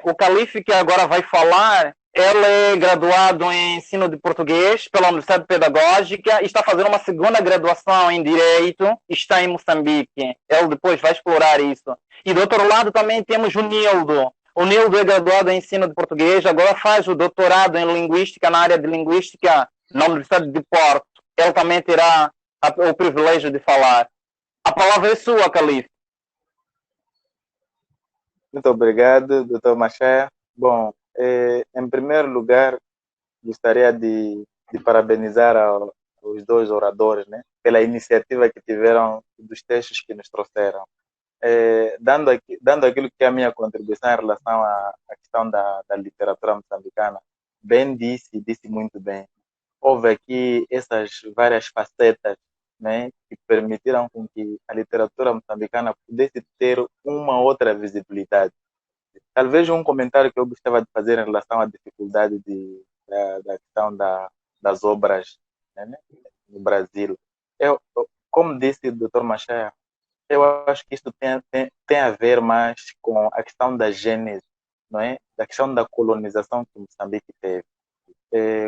o Calife que agora vai falar, ele é graduado em ensino de português pela Universidade Pedagógica e está fazendo uma segunda graduação em Direito, está em Moçambique. Ele depois vai explorar isso. E do outro lado também temos o Nildo. O Nildo é graduado em ensino de português, agora faz o doutorado em Linguística, na área de Linguística, na Universidade de Porto. Ele também terá o privilégio de falar. A palavra é sua, Calife. Muito obrigado, Dr. Machaia. Bom, Em primeiro lugar, gostaria de parabenizar os dois oradores, né, pela iniciativa que tiveram dos textos que nos trouxeram. Dando aquilo que é a minha contribuição em relação à questão da literatura moçambicana, bem disse muito bem. Houve aqui essas várias facetas, né, que permitiram com que a literatura moçambicana pudesse ter uma outra visibilidade. Talvez um comentário que eu gostava de fazer em relação à dificuldade da questão das obras, né, no Brasil. Como disse o Dr. Machado, eu acho que isso tem a ver mais com a questão da gênese, não é? Da questão da colonização que Moçambique teve.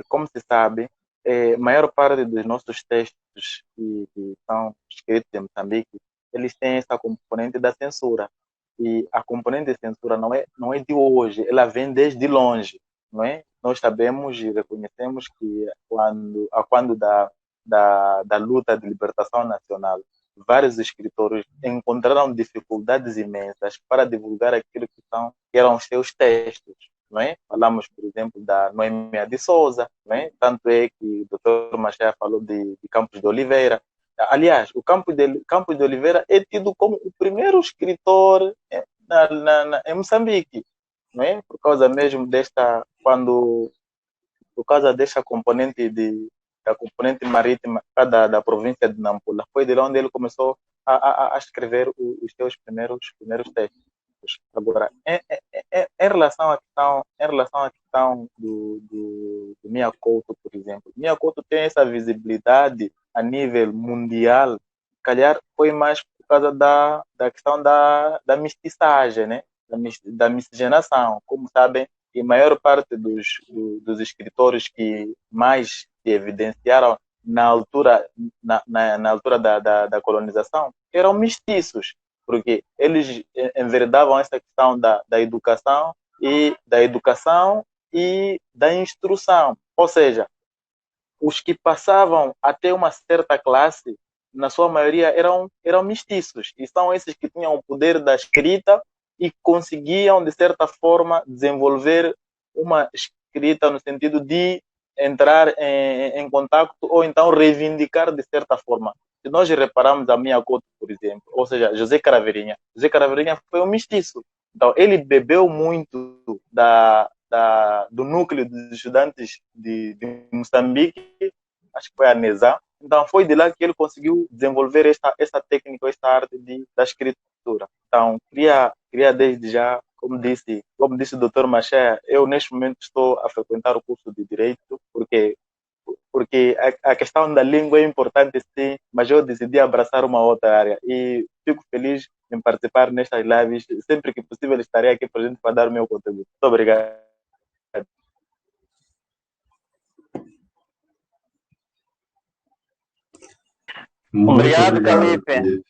Como se sabe, a maior parte dos nossos textos que são escritos em Moçambique, eles têm essa componente da censura. E a componente de censura não é de hoje, ela vem desde longe, não é? Nós sabemos e reconhecemos que quando da luta de libertação nacional, vários escritores encontraram dificuldades imensas para divulgar aquilo que eram os seus textos, não é? Falamos, por exemplo, da Noemia de Souza, não é? Tanto é que o Dr. Machado falou de Campos de Oliveira. Aliás, o Campos de Oliveira é tido como o primeiro escritor em Moçambique, não é? Por causa mesmo por causa desta componente da componente marítima da província de Nampula. Foi de lá onde ele começou a escrever os seus primeiros textos. Agora, em relação à questão do Mia Couto, por exemplo, Mia Couto tem essa visibilidade a nível mundial, calhar foi mais por causa da questão da mestiçagem, né? Da miscigenação. Como sabem, a maior parte dos escritores que mais se evidenciaram na altura da colonização eram mestiços, porque eles enveredavam essa questão da educação e da instrução. Ou seja, os que passavam até uma certa classe, na sua maioria, eram mestiços. E são esses que tinham o poder da escrita e conseguiam, de certa forma, desenvolver uma escrita no sentido de entrar em contato ou então reivindicar de certa forma. Se nós repararmos a Mia Couto, por exemplo, ou seja, José Caraveirinha foi um mestiço. Então, ele bebeu muito do núcleo dos estudantes de Moçambique, acho que foi a NESA. Então, foi de lá que ele conseguiu desenvolver essa técnica, essa arte da escritura. Então, queria desde já, como disse o Dr. Maché, eu neste momento estou a frequentar o curso de Direito, porque a questão da língua é importante, sim, mas eu decidi abraçar uma outra área e fico feliz em participar nestas lives. Sempre que possível estarei aqui presente para dar o meu contributo. Muito obrigado. Obrigado, Calife.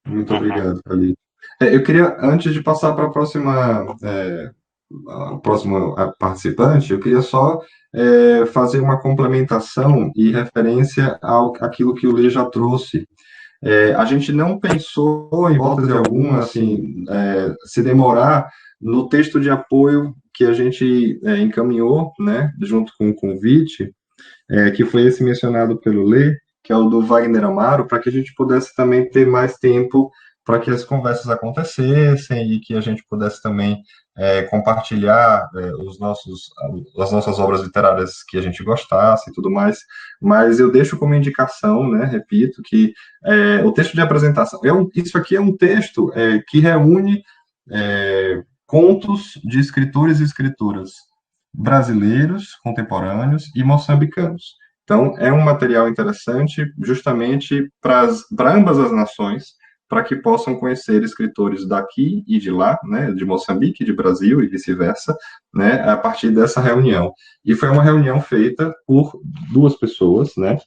Muito obrigado, Calife. Eu queria, antes de passar para a próxima participante, eu queria só fazer uma complementação e referência àquilo que o Lê já trouxe. A gente não pensou, em hipótese alguma, assim, se demorar no texto de apoio que a gente encaminhou, né, junto com o convite, que foi esse mencionado pelo Lê, que é o do Wagner Amaro, para que a gente pudesse também ter mais tempo para que as conversas acontecessem e que a gente pudesse também compartilhar as nossas obras literárias que a gente gostasse e tudo mais. Mas eu deixo como indicação, né, repito, que o texto de apresentação, isso aqui é um texto que reúne contos de escritores e escritoras brasileiros, contemporâneos e moçambicanos. Então, é um material interessante justamente para ambas as nações, para que possam conhecer escritores daqui e de lá, né, de Moçambique, de Brasil e vice-versa, né, a partir dessa reunião. E foi uma reunião feita por duas pessoas, né,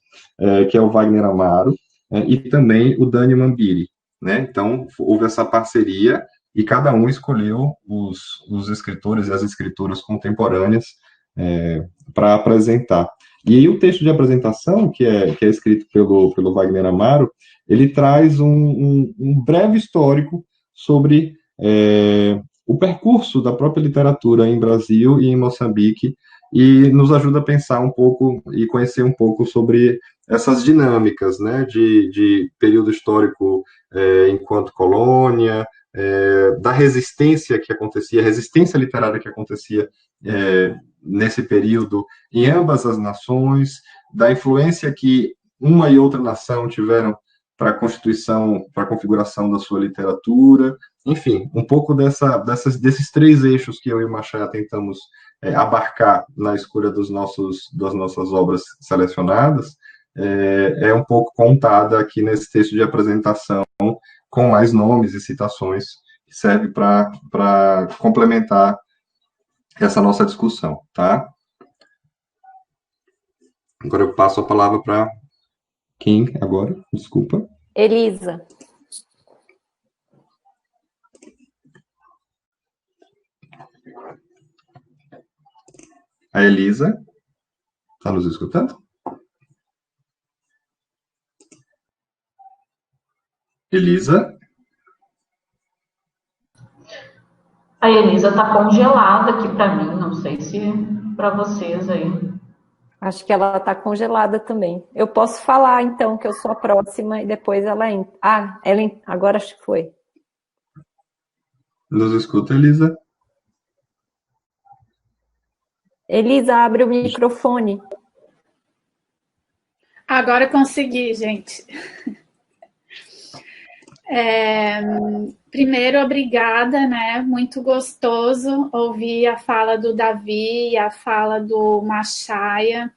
que é o Wagner Amaro e também o Dani Mambiri, né. Então, houve essa parceria e cada um escolheu os escritores e as escrituras contemporâneas para apresentar. E aí o texto de apresentação, que é escrito pelo Wagner Amaro, ele traz um breve histórico sobre o percurso da própria literatura em Brasil e em Moçambique, e nos ajuda a pensar um pouco e conhecer um pouco sobre essas dinâmicas, né, de período histórico enquanto colônia, da resistência que acontecia, resistência literária que acontecia nesse período em ambas as nações, da influência que uma e outra nação tiveram para a constituição, para a configuração da sua literatura, enfim, um pouco desses três eixos que eu e o Machado tentamos abarcar na escolha das nossas obras selecionadas, um pouco contada aqui nesse texto de apresentação, com mais nomes e citações, que serve para complementar essa nossa discussão, tá? Agora eu passo a palavra para quem agora? Desculpa. Elisa. A Elisa. Está nos escutando? Elisa. A Elisa está congelada aqui para mim, não sei se para vocês aí. Acho que ela está congelada também. Eu posso falar, então, que eu sou a próxima e depois ela entra. Ah, agora acho que foi. Nos escuta, Elisa? Elisa, abre o microfone. Agora consegui, gente. Primeiro, obrigada, né? Muito gostoso ouvir a fala do Davi e a fala do Machaia,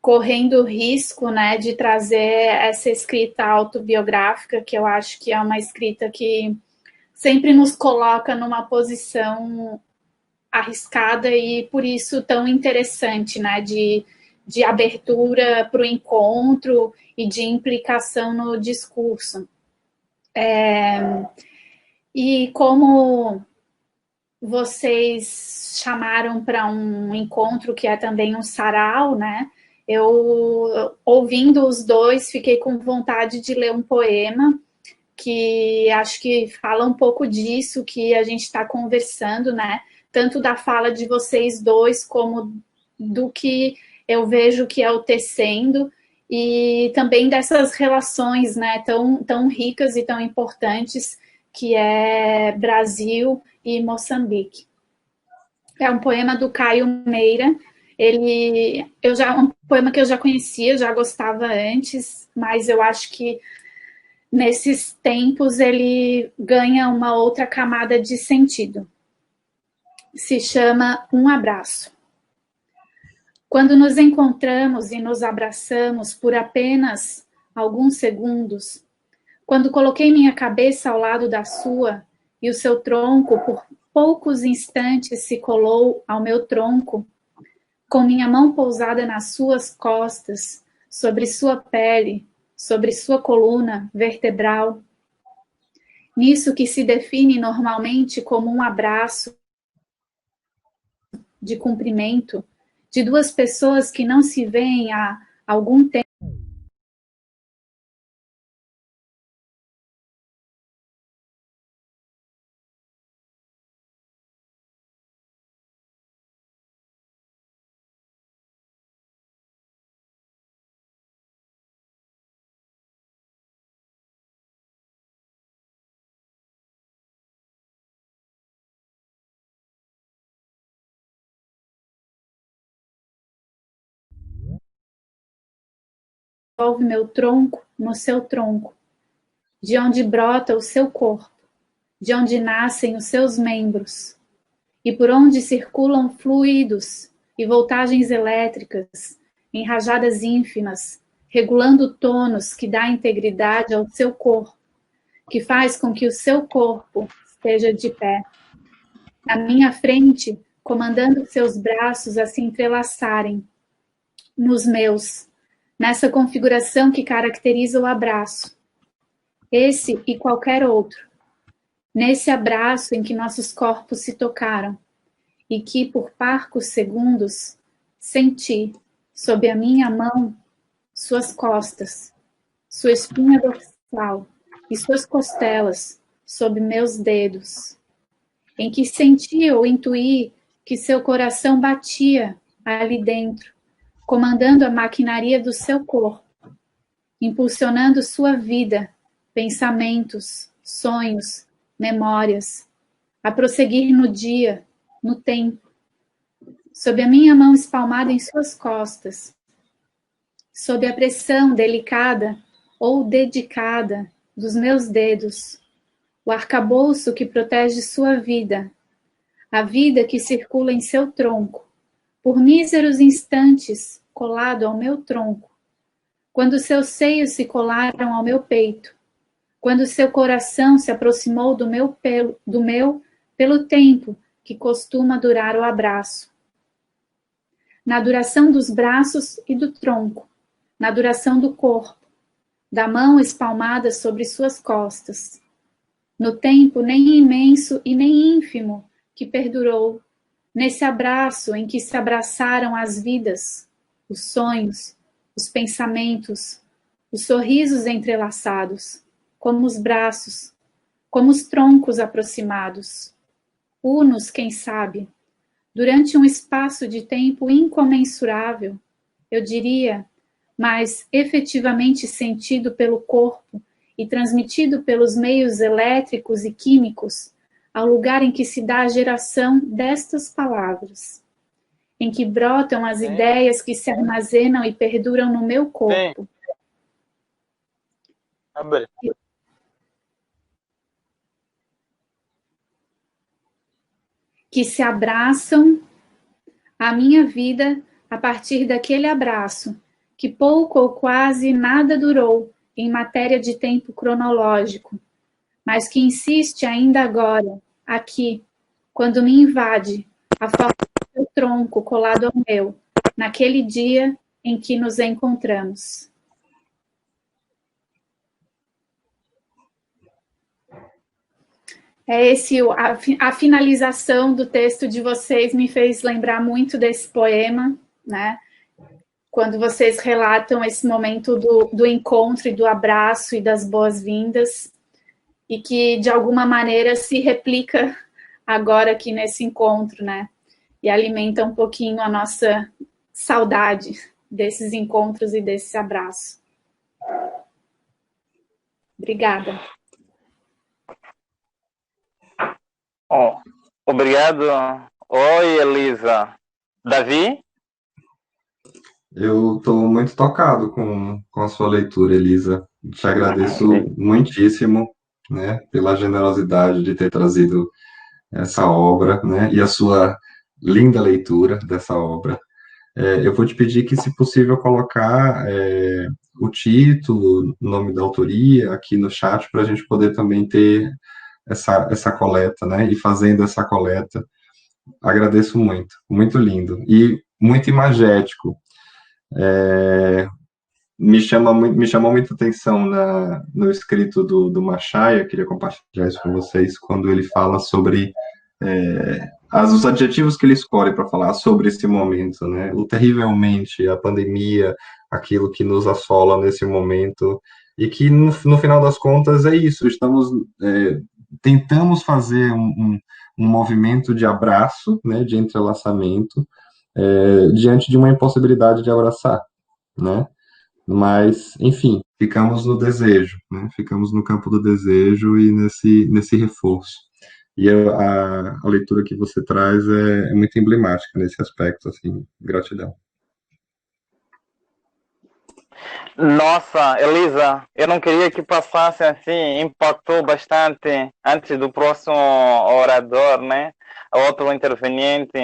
correndo o risco, né, de trazer essa escrita autobiográfica, que eu acho que é uma escrita que sempre nos coloca numa posição arriscada e, por isso, tão interessante, né, de abertura para o encontro e de implicação no discurso. E como vocês chamaram para um encontro que é também um sarau, né? Eu, ouvindo os dois, fiquei com vontade de ler um poema que acho que fala um pouco disso que a gente está conversando, né? Tanto da fala de vocês dois, como do que eu vejo que é o tecendo, e também dessas relações, né, tão ricas e tão importantes que é Brasil e Moçambique. É um poema do Caio Meira. Um poema que eu já conhecia, já gostava antes, mas eu acho que nesses tempos ele ganha uma outra camada de sentido. Se chama Um Abraço. Quando nos encontramos e nos abraçamos por apenas alguns segundos, quando coloquei minha cabeça ao lado da sua e o seu tronco por poucos instantes se colou ao meu tronco, com minha mão pousada nas suas costas, sobre sua pele, sobre sua coluna vertebral, nisso que se define normalmente como um abraço de cumprimento, de duas pessoas que não se veem há algum tempo. Envolve meu tronco no seu tronco, de onde brota o seu corpo, de onde nascem os seus membros, e por onde circulam fluidos e voltagens elétricas em rajadas ínfimas, regulando tônus que dá integridade ao seu corpo, que faz com que o seu corpo esteja de pé. À minha frente, comandando seus braços a se entrelaçarem nos meus, nessa configuração que caracteriza o abraço. Esse e qualquer outro. Nesse abraço em que nossos corpos se tocaram e que, por parcos segundos, senti, sob a minha mão, suas costas, sua espinha dorsal e suas costelas sob meus dedos, em que senti ou intuí que seu coração batia ali dentro, comandando a maquinaria do seu corpo, impulsionando sua vida, pensamentos, sonhos, memórias, a prosseguir no dia, no tempo, sob a minha mão espalmada em suas costas, sob a pressão delicada ou dedicada dos meus dedos, o arcabouço que protege sua vida, a vida que circula em seu tronco, por míseros instantes colado ao meu tronco, quando seus seios se colaram ao meu peito, quando seu coração se aproximou do meu pelo tempo que costuma durar o abraço. Na duração dos braços e do tronco, na duração do corpo, da mão espalmada sobre suas costas, no tempo nem imenso e nem ínfimo que perdurou, nesse abraço em que se abraçaram as vidas, os sonhos, os pensamentos, os sorrisos entrelaçados, como os braços, como os troncos aproximados, unos, quem sabe, durante um espaço de tempo incomensurável, eu diria, mas efetivamente sentido pelo corpo e transmitido pelos meios elétricos e químicos ao lugar em que se dá a geração destas palavras, em que brotam as ideias que se armazenam e perduram no meu corpo. Que se abraçam a minha vida a partir daquele abraço, que pouco ou quase nada durou em matéria de tempo cronológico, mas que insiste ainda agora, aqui, quando me invade a falta do seu tronco colado ao meu, naquele dia em que nos encontramos. A finalização do texto de vocês me fez lembrar muito desse poema, né? Quando vocês relatam esse momento do encontro e do abraço e das boas-vindas, e que, de alguma maneira, se replica agora aqui nesse encontro, né? E alimenta um pouquinho a nossa saudade desses encontros e desse abraço. Obrigada. Obrigado. Oi, Elisa. Davi? Eu estou muito tocado com a sua leitura, Elisa. Te agradeço muitíssimo, né, pela generosidade de ter trazido essa obra, né, e a sua linda leitura dessa obra. Eu vou te pedir que, se possível, colocar o título, o nome da autoria aqui no chat para a gente poder também ter essa coleta, né, e fazendo essa coleta. Agradeço muito, muito lindo e muito imagético. Me chamou muita atenção no escrito do Machaia, queria compartilhar isso com vocês, quando ele fala sobre os adjetivos que ele escolhe para falar sobre esse momento, né? O terrivelmente, a pandemia, aquilo que nos assola nesse momento, e que no final das contas é isso, tentamos fazer um movimento de abraço, né, de entrelaçamento, diante de uma impossibilidade de abraçar, né? Mas, enfim, ficamos no desejo, né? Ficamos no campo do desejo e nesse reforço. E a leitura que você traz é muito emblemática nesse aspecto, assim, gratidão. Nossa, Elisa, eu não queria que passasse assim, impactou bastante antes do próximo orador, né? Outro interveniente.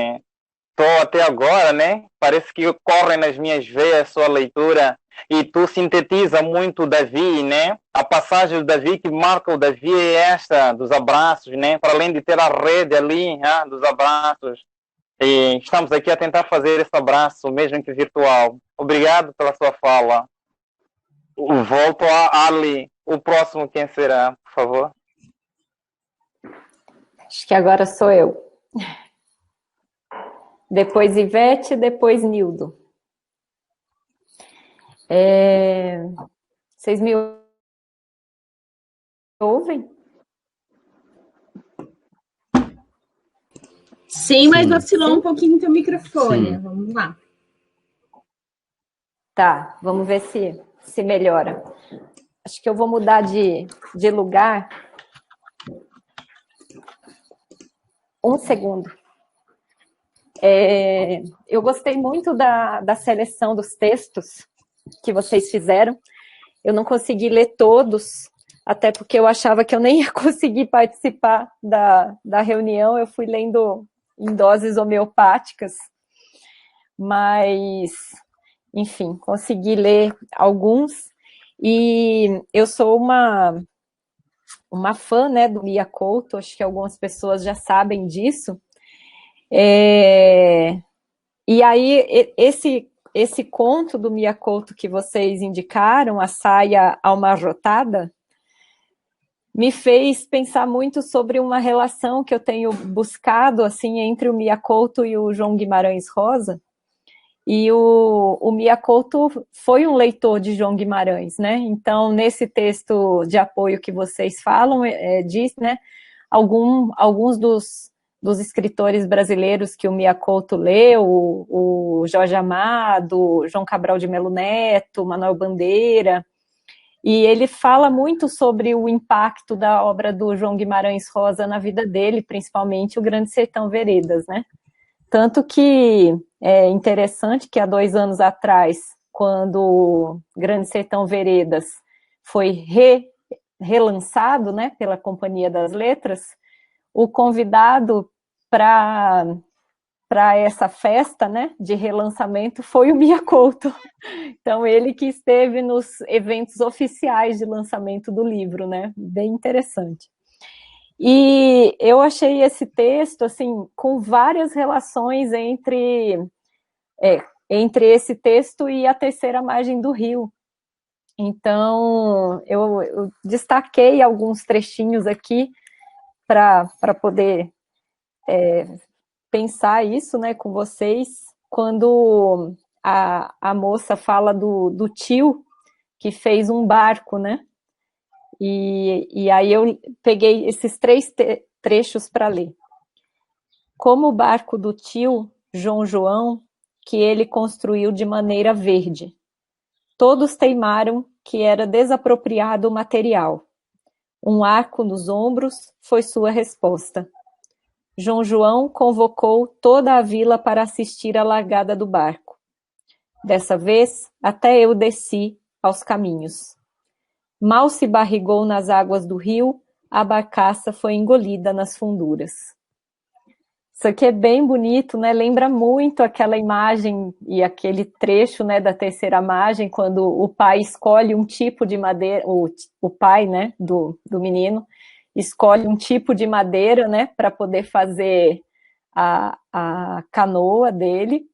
Estou até agora, né? Parece que corre nas minhas veias sua leitura e tu sintetiza muito o Davi, né? A passagem do Davi que marca o Davi é esta, dos abraços, né? Para além de ter a rede ali, dos abraços. E estamos aqui a tentar fazer esse abraço, mesmo que virtual. Obrigado pela sua fala. Volto a Ali. O próximo quem será, por favor? Acho que agora sou eu. Depois Ivete, depois Nildo. Vocês me ouvem? Sim, mas Sim. oscilou um pouquinho teu microfone. Sim. Vamos lá. Tá, vamos ver se melhora. Acho que eu vou mudar de lugar. Um segundo. Eu gostei muito da seleção dos textos que vocês fizeram. Eu não consegui ler todos, até porque eu achava que eu nem ia conseguir participar da reunião. Eu fui lendo em doses homeopáticas, mas, enfim, consegui ler alguns. E eu sou uma fã, né, do Mia Couto, acho que algumas pessoas já sabem disso. E aí, esse conto do Mia Couto que vocês indicaram, A Saia Almarrotada, me fez pensar muito sobre uma relação que eu tenho buscado assim, entre o Mia Couto e o João Guimarães Rosa. E o Mia Couto foi um leitor de João Guimarães, né? Então, nesse texto de apoio que vocês falam, diz, né, alguns dos escritores brasileiros que o Mia Couto leu, o Jorge Amado, João Cabral de Melo Neto, Manuel Bandeira, e ele fala muito sobre o impacto da obra do João Guimarães Rosa na vida dele, principalmente o Grande Sertão Veredas, né? Tanto que é interessante que há 2 anos atrás, quando o Grande Sertão Veredas foi relançado, né, pela Companhia das Letras, o convidado para essa festa, né, de relançamento foi o Mia Couto. Então, ele que esteve nos eventos oficiais de lançamento do livro, né, bem interessante. E eu achei esse texto, assim, com várias relações entre esse texto e A Terceira Margem do Rio. Então, eu destaquei alguns trechinhos aqui para poder pensar isso, né, com vocês, quando a moça fala do tio que fez um barco, né? E aí eu peguei esses 3 trechos para ler. Como o barco do tio João, que ele construiu de maneira verde. Todos teimaram que era desapropriado o material. Um arco nos ombros foi sua resposta. João convocou toda a vila para assistir à largada do barco. Dessa vez, até eu desci aos caminhos. Mal se barrigou nas águas do rio, a barcaça foi engolida nas funduras. Isso aqui é bem bonito, né? Lembra muito aquela imagem e aquele trecho, né, da Terceira Margem, quando o pai escolhe um tipo de madeira, o pai, né, do menino, escolhe um tipo de madeira, né, para poder fazer a canoa dele.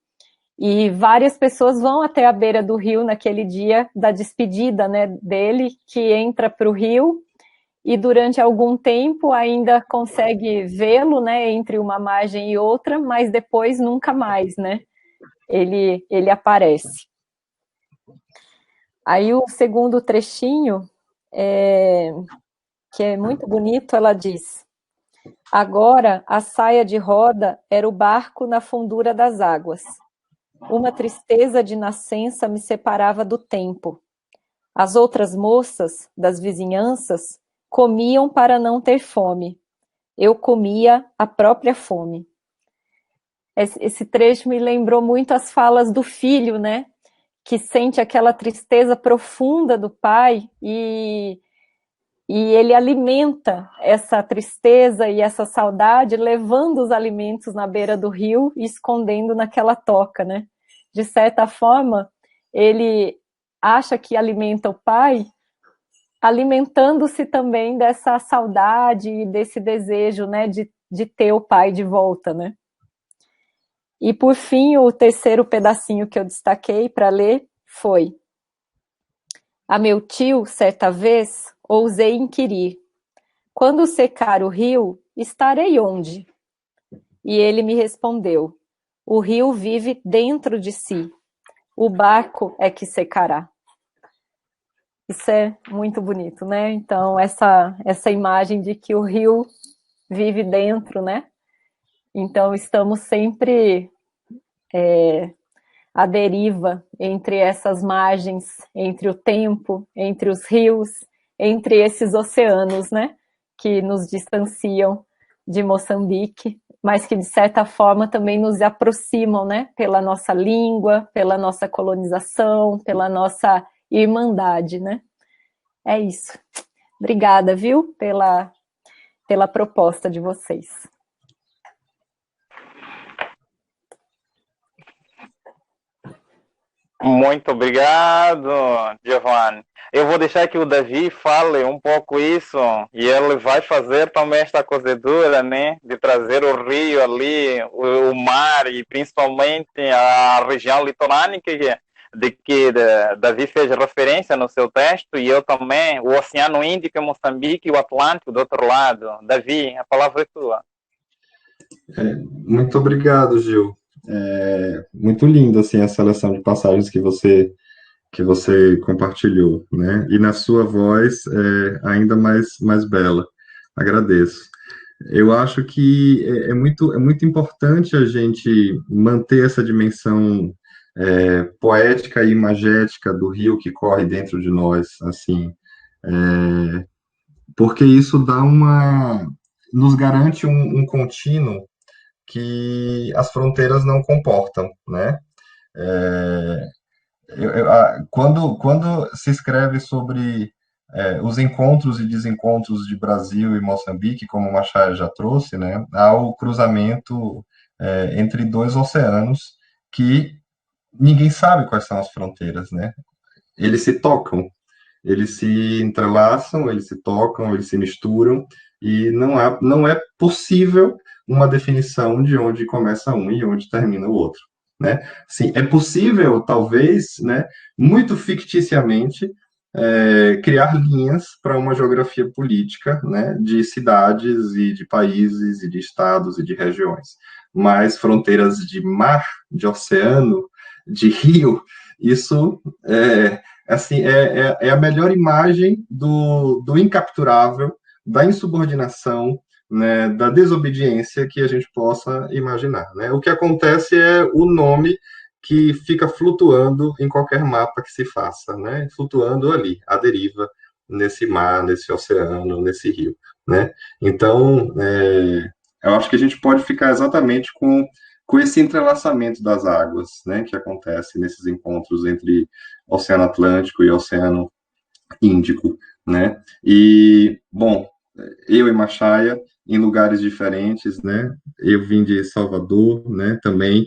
E várias pessoas vão até a beira do rio naquele dia da despedida, né, dele, que entra para o rio e durante algum tempo ainda consegue vê-lo, né, entre uma margem e outra, mas depois nunca mais, né, ele aparece. Aí o segundo trechinho, que é muito bonito, ela diz: agora a saia de roda era o barco na fundura das águas. Uma tristeza de nascença me separava do tempo. As outras moças das vizinhanças comiam para não ter fome. Eu comia a própria fome. Esse trecho me lembrou muito as falas do filho, né? Que sente aquela tristeza profunda do pai e ele alimenta essa tristeza e essa saudade levando os alimentos na beira do rio e escondendo naquela toca, né? De certa forma, ele acha que alimenta o pai, alimentando-se também dessa saudade e desse desejo, né, de ter o pai de volta, né? E, por fim, o terceiro pedacinho que eu destaquei para ler foi: a meu tio, certa vez, ousei inquirir: quando secar o rio, estarei onde? E ele me respondeu: o rio vive dentro de si, o barco é que secará. Isso é muito bonito, né? Então, essa imagem de que o rio vive dentro, né? Então, estamos sempre à deriva entre essas margens, entre o tempo, entre os rios, entre esses oceanos, né, que nos distanciam de Moçambique, mas que, de certa forma, também nos aproximam, né, pela nossa língua, pela nossa colonização, pela nossa irmandade, né? É isso. Obrigada, viu, pela proposta de vocês. Muito obrigado, Giovanni. Eu vou deixar que o Davi fale um pouco isso, e ele vai fazer também esta cozedura, né, de trazer o rio ali, o mar, e principalmente a região litorânea, de que Davi fez referência no seu texto, e eu também, o Oceano Índico, Moçambique, e o Atlântico do outro lado. Davi, a palavra é tua. Muito obrigado, Gil. Muito lindo assim a seleção de passagens que você compartilhou, né? E na sua voz ainda mais bela. Agradeço. Eu acho que é muito importante a gente manter essa dimensão poética e imagética do rio que corre dentro de nós, assim, porque isso nos garante um contínuo que as fronteiras não comportam, né? Quando se escreve sobre os encontros e desencontros de Brasil e Moçambique, como o Machado já trouxe, né, há o cruzamento entre dois oceanos que ninguém sabe quais são as fronteiras, né? Eles se tocam, eles se entrelaçam, eles se tocam, eles se misturam, e não é possível uma definição de onde começa um e onde termina o outro, né? Sim, é possível, talvez, né, muito ficticiamente, criar linhas para uma geografia política, né, de cidades e de países e de estados e de regiões, mas fronteiras de mar, de oceano, de rio, isso assim, é a melhor imagem do incapturável, da insubordinação, né, da desobediência que a gente possa imaginar, né? O que acontece é o nome que fica flutuando em qualquer mapa que se faça, né? Flutuando ali, à deriva, nesse mar, nesse oceano, nesse rio, né? Então, eu acho que a gente pode ficar exatamente com esse entrelaçamento das águas, né, que acontece nesses encontros entre Oceano Atlântico e Oceano Índico, né? E, bom, eu e Machaia, em lugares diferentes, né? Eu vim de Salvador, né? Também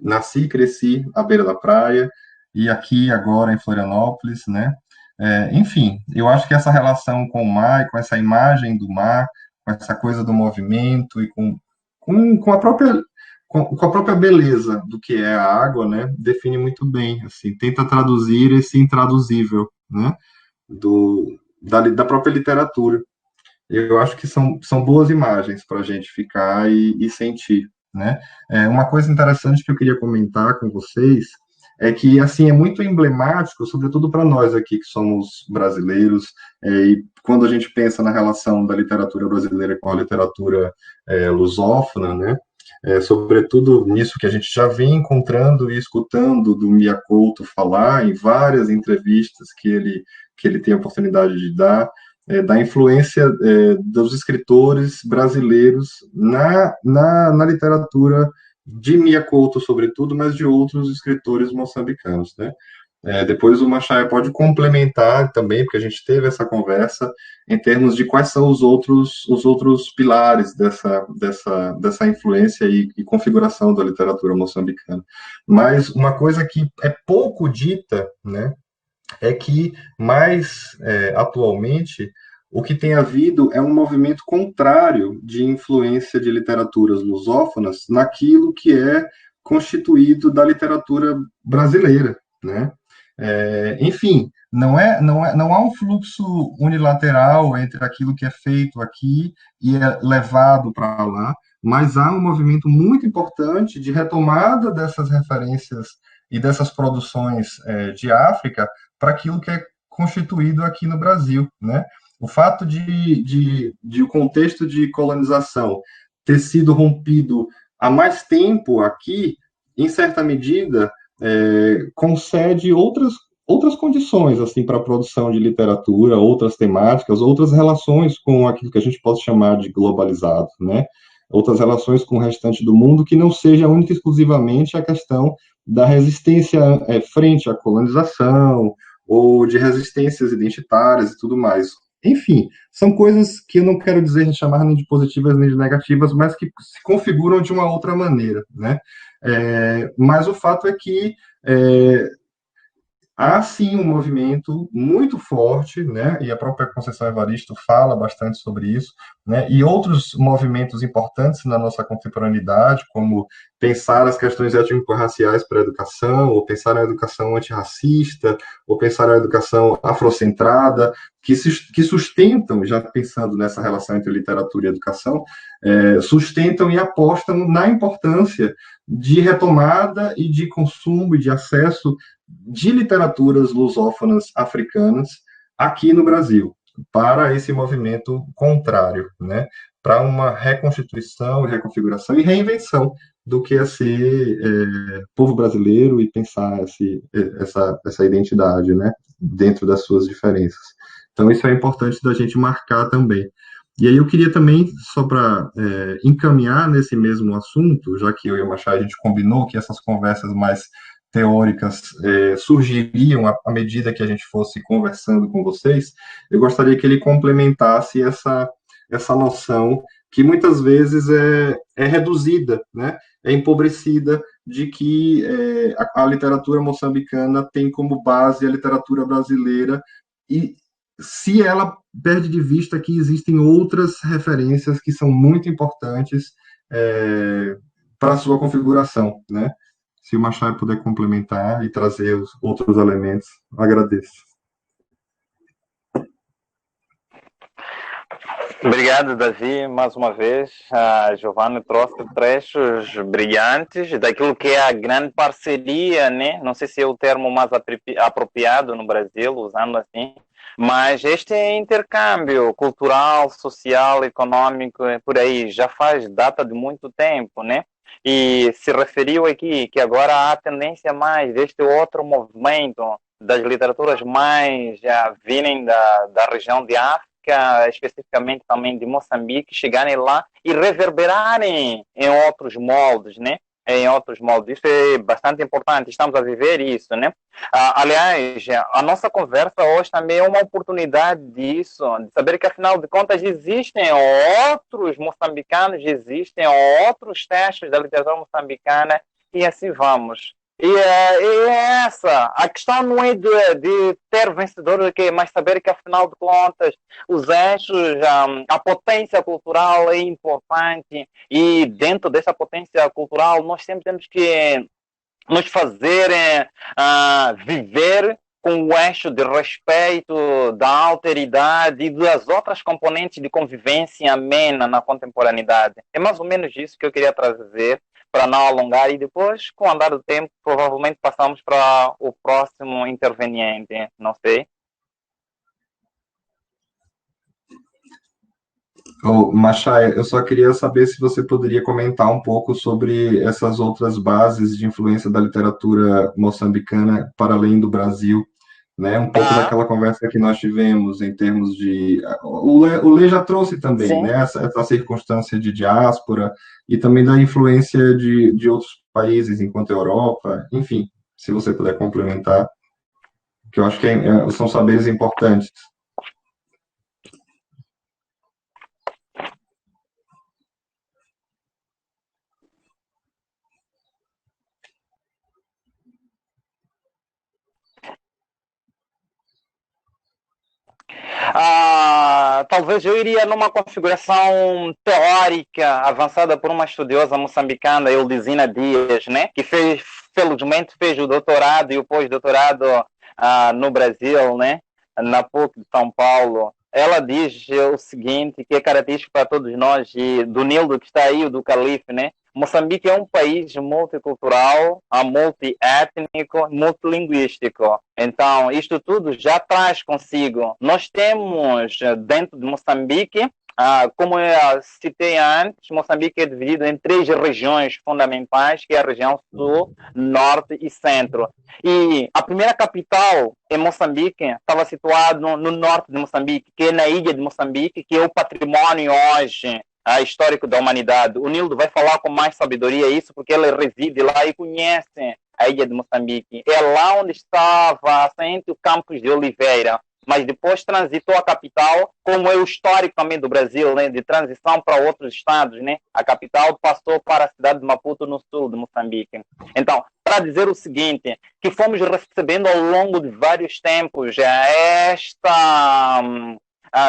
nasci e cresci à beira da praia, e aqui agora em Florianópolis, né? Enfim, eu acho que essa relação com o mar, com essa imagem do mar, com essa coisa do movimento e com a própria beleza do que é a água, né? Define muito bem, assim, tenta traduzir esse intraduzível, né? Da própria literatura. Eu acho que são boas imagens para a gente ficar e sentir, né? Uma coisa interessante que eu queria comentar com vocês é que, assim, é muito emblemático, sobretudo para nós aqui que somos brasileiros, e quando a gente pensa na relação da literatura brasileira com a literatura lusófona, né? Sobretudo nisso que a gente já vem encontrando e escutando do Mia Couto falar em várias entrevistas que ele tem a oportunidade de dar, da influência dos escritores brasileiros na literatura de Mia Couto, sobretudo, mas de outros escritores moçambicanos, né? Depois o Machaia pode complementar também, porque a gente teve essa conversa em termos de quais são os outros pilares dessa influência e configuração da literatura moçambicana. Mas uma coisa que é pouco dita, né, é que mais atualmente o que tem havido é um movimento contrário de influência de literaturas lusófonas naquilo que é constituído da literatura brasileira, né? Enfim, não há um fluxo unilateral entre aquilo que é feito aqui e é levado para lá, mas há um movimento muito importante de retomada dessas referências e dessas produções de África para aquilo que é constituído aqui no Brasil, né? O fato de o contexto de colonização ter sido rompido há mais tempo aqui, em certa medida, concede outras condições assim para a produção de literatura, outras temáticas, outras relações com aquilo que a gente pode chamar de globalizado, né? Outras relações com o restante do mundo que não seja única e exclusivamente a questão da resistência frente à colonização ou de resistências identitárias e tudo mais. Enfim, são coisas que eu não quero dizer chamar nem de positivas nem de negativas, mas que se configuram de uma outra maneira, né? Mas o fato é que há sim um movimento muito forte, né, e a própria Conceição Evaristo fala bastante sobre isso, né, e outros movimentos importantes na nossa contemporaneidade, como pensar as questões étnico-raciais para a educação, ou pensar a educação antirracista, ou pensar a educação afrocentrada, que sustentam, já pensando nessa relação entre literatura e educação, sustentam e apostam na importância de retomada e de consumo e de acesso de literaturas lusófonas africanas aqui no Brasil, para esse movimento contrário, né? Para uma reconstituição, reconfiguração e reinvenção do que é ser povo brasileiro e pensar essa identidade, né? Dentro das suas diferenças. Então, isso é importante da gente marcar também. E aí eu queria também, só para encaminhar nesse mesmo assunto, já que eu e o Machado a gente combinou que essas conversas mais teóricas surgiriam à medida que a gente fosse conversando com vocês, eu gostaria que ele complementasse essa noção que muitas vezes é reduzida, né? É empobrecida de que a literatura moçambicana tem como base a literatura brasileira e se ela perde de vista que existem outras referências que são muito importantes para a sua configuração, né? Se o Machado puder complementar e trazer os outros elementos, agradeço. Obrigado, Davi, mais uma vez. A Giovanna trouxe trechos brilhantes daquilo que é a grande parceria, né? Não sei se é o termo mais apropriado no Brasil, usando assim, mas este intercâmbio cultural, social, econômico, por aí, já faz data de muito tempo, né? E se referiu aqui que agora há tendência mais deste outro movimento das literaturas mais já virem da região de África, especificamente também de Moçambique, chegarem lá e reverberarem em outros moldes, né? Em outros moldes. Isso é bastante importante, estamos a viver isso, né? Aliás, a nossa conversa hoje também é uma oportunidade disso, de saber que, afinal de contas, existem outros moçambicanos, existem outros textos da literatura moçambicana e assim vamos. E é essa. A questão não é de ter vencedor, mas saber que, afinal de contas, os eixos, a potência cultural é importante e dentro dessa potência cultural nós sempre temos que nos fazer viver com o eixo de respeito, da alteridade e das outras componentes de convivência amena na contemporaneidade. É mais ou menos isso que eu queria trazer, para não alongar, e depois, com o andar do tempo, provavelmente passamos para o próximo interveniente, não sei. Machai, eu só queria saber se você poderia comentar um pouco sobre essas outras bases de influência da literatura moçambicana para além do Brasil, né? Um pouco daquela conversa que nós tivemos em termos de... O Lê já trouxe também, sim, né? Essa circunstância de diáspora e também da influência de outros países enquanto Europa, enfim, se você puder complementar, que eu acho que são saberes importantes. Talvez eu iria numa configuração teórica avançada por uma estudiosa moçambicana, Eudizina Dias, né? Que felizmente fez o doutorado e o pós-doutorado no Brasil, né? Na PUC de São Paulo. Ela diz o seguinte, que é característico para todos nós, do Nildo que está aí, o do Calife, né? Moçambique é um país multicultural, multiétnico, multilinguístico. Então, isto tudo já traz consigo. Nós temos, dentro de Moçambique, Como eu citei antes, Moçambique é dividido em 3 regiões fundamentais, que é a região sul, norte e centro. E a primeira capital em Moçambique estava situada no norte de Moçambique, que é na ilha de Moçambique, que é o patrimônio hoje histórico da humanidade. O Nildo vai falar com mais sabedoria isso, porque ele reside lá e conhece a ilha de Moçambique. É lá onde estava assente o Campos de Oliveira, mas depois transitou a capital, como é o histórico também do Brasil, né, de transição para outros estados, né? A capital passou para a cidade de Maputo, no sul de Moçambique. Então, para dizer o seguinte, que fomos recebendo ao longo de vários tempos esta...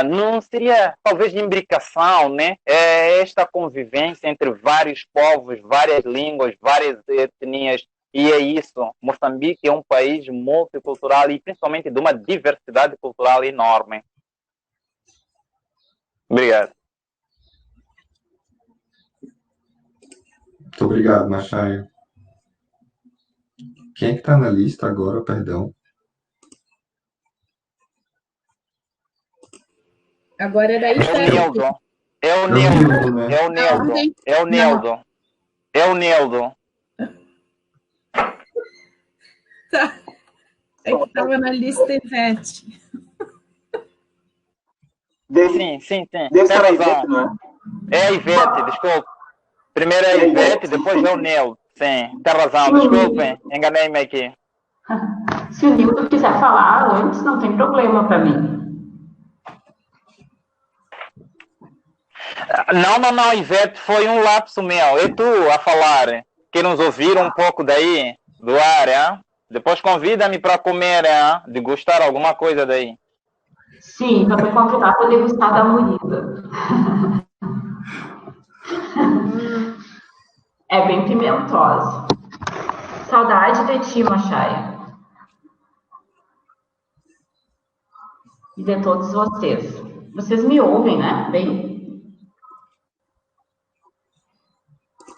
não seria talvez de imbricação, né? Esta convivência entre vários povos, várias línguas, várias etnias. E é isso, Moçambique é um país multicultural e principalmente de uma diversidade cultural enorme. Obrigado. Muito obrigado, Machaia. Quem é que está na lista agora, perdão? Agora era isso. É o Nildo. Tá. É que estava na lista Ivete. Sim. Tem razão. É a Ivete, desculpe. Primeiro é a Ivete, depois é o Nildo. Sim, tem razão, desculpem. Enganei-me aqui. Se o Nildo quiser falar antes, não tem problema para mim. Não, Ivete, foi um lapso meu. É tu a falar. Queremos ouvir um pouco daí, do ar, é? Depois convida-me para comer, degustar alguma coisa daí. Sim, para me convidar para degustar da moída. É bem pimentosa. Saudade de ti, Machaia. E de todos vocês. Vocês me ouvem, né? Bem?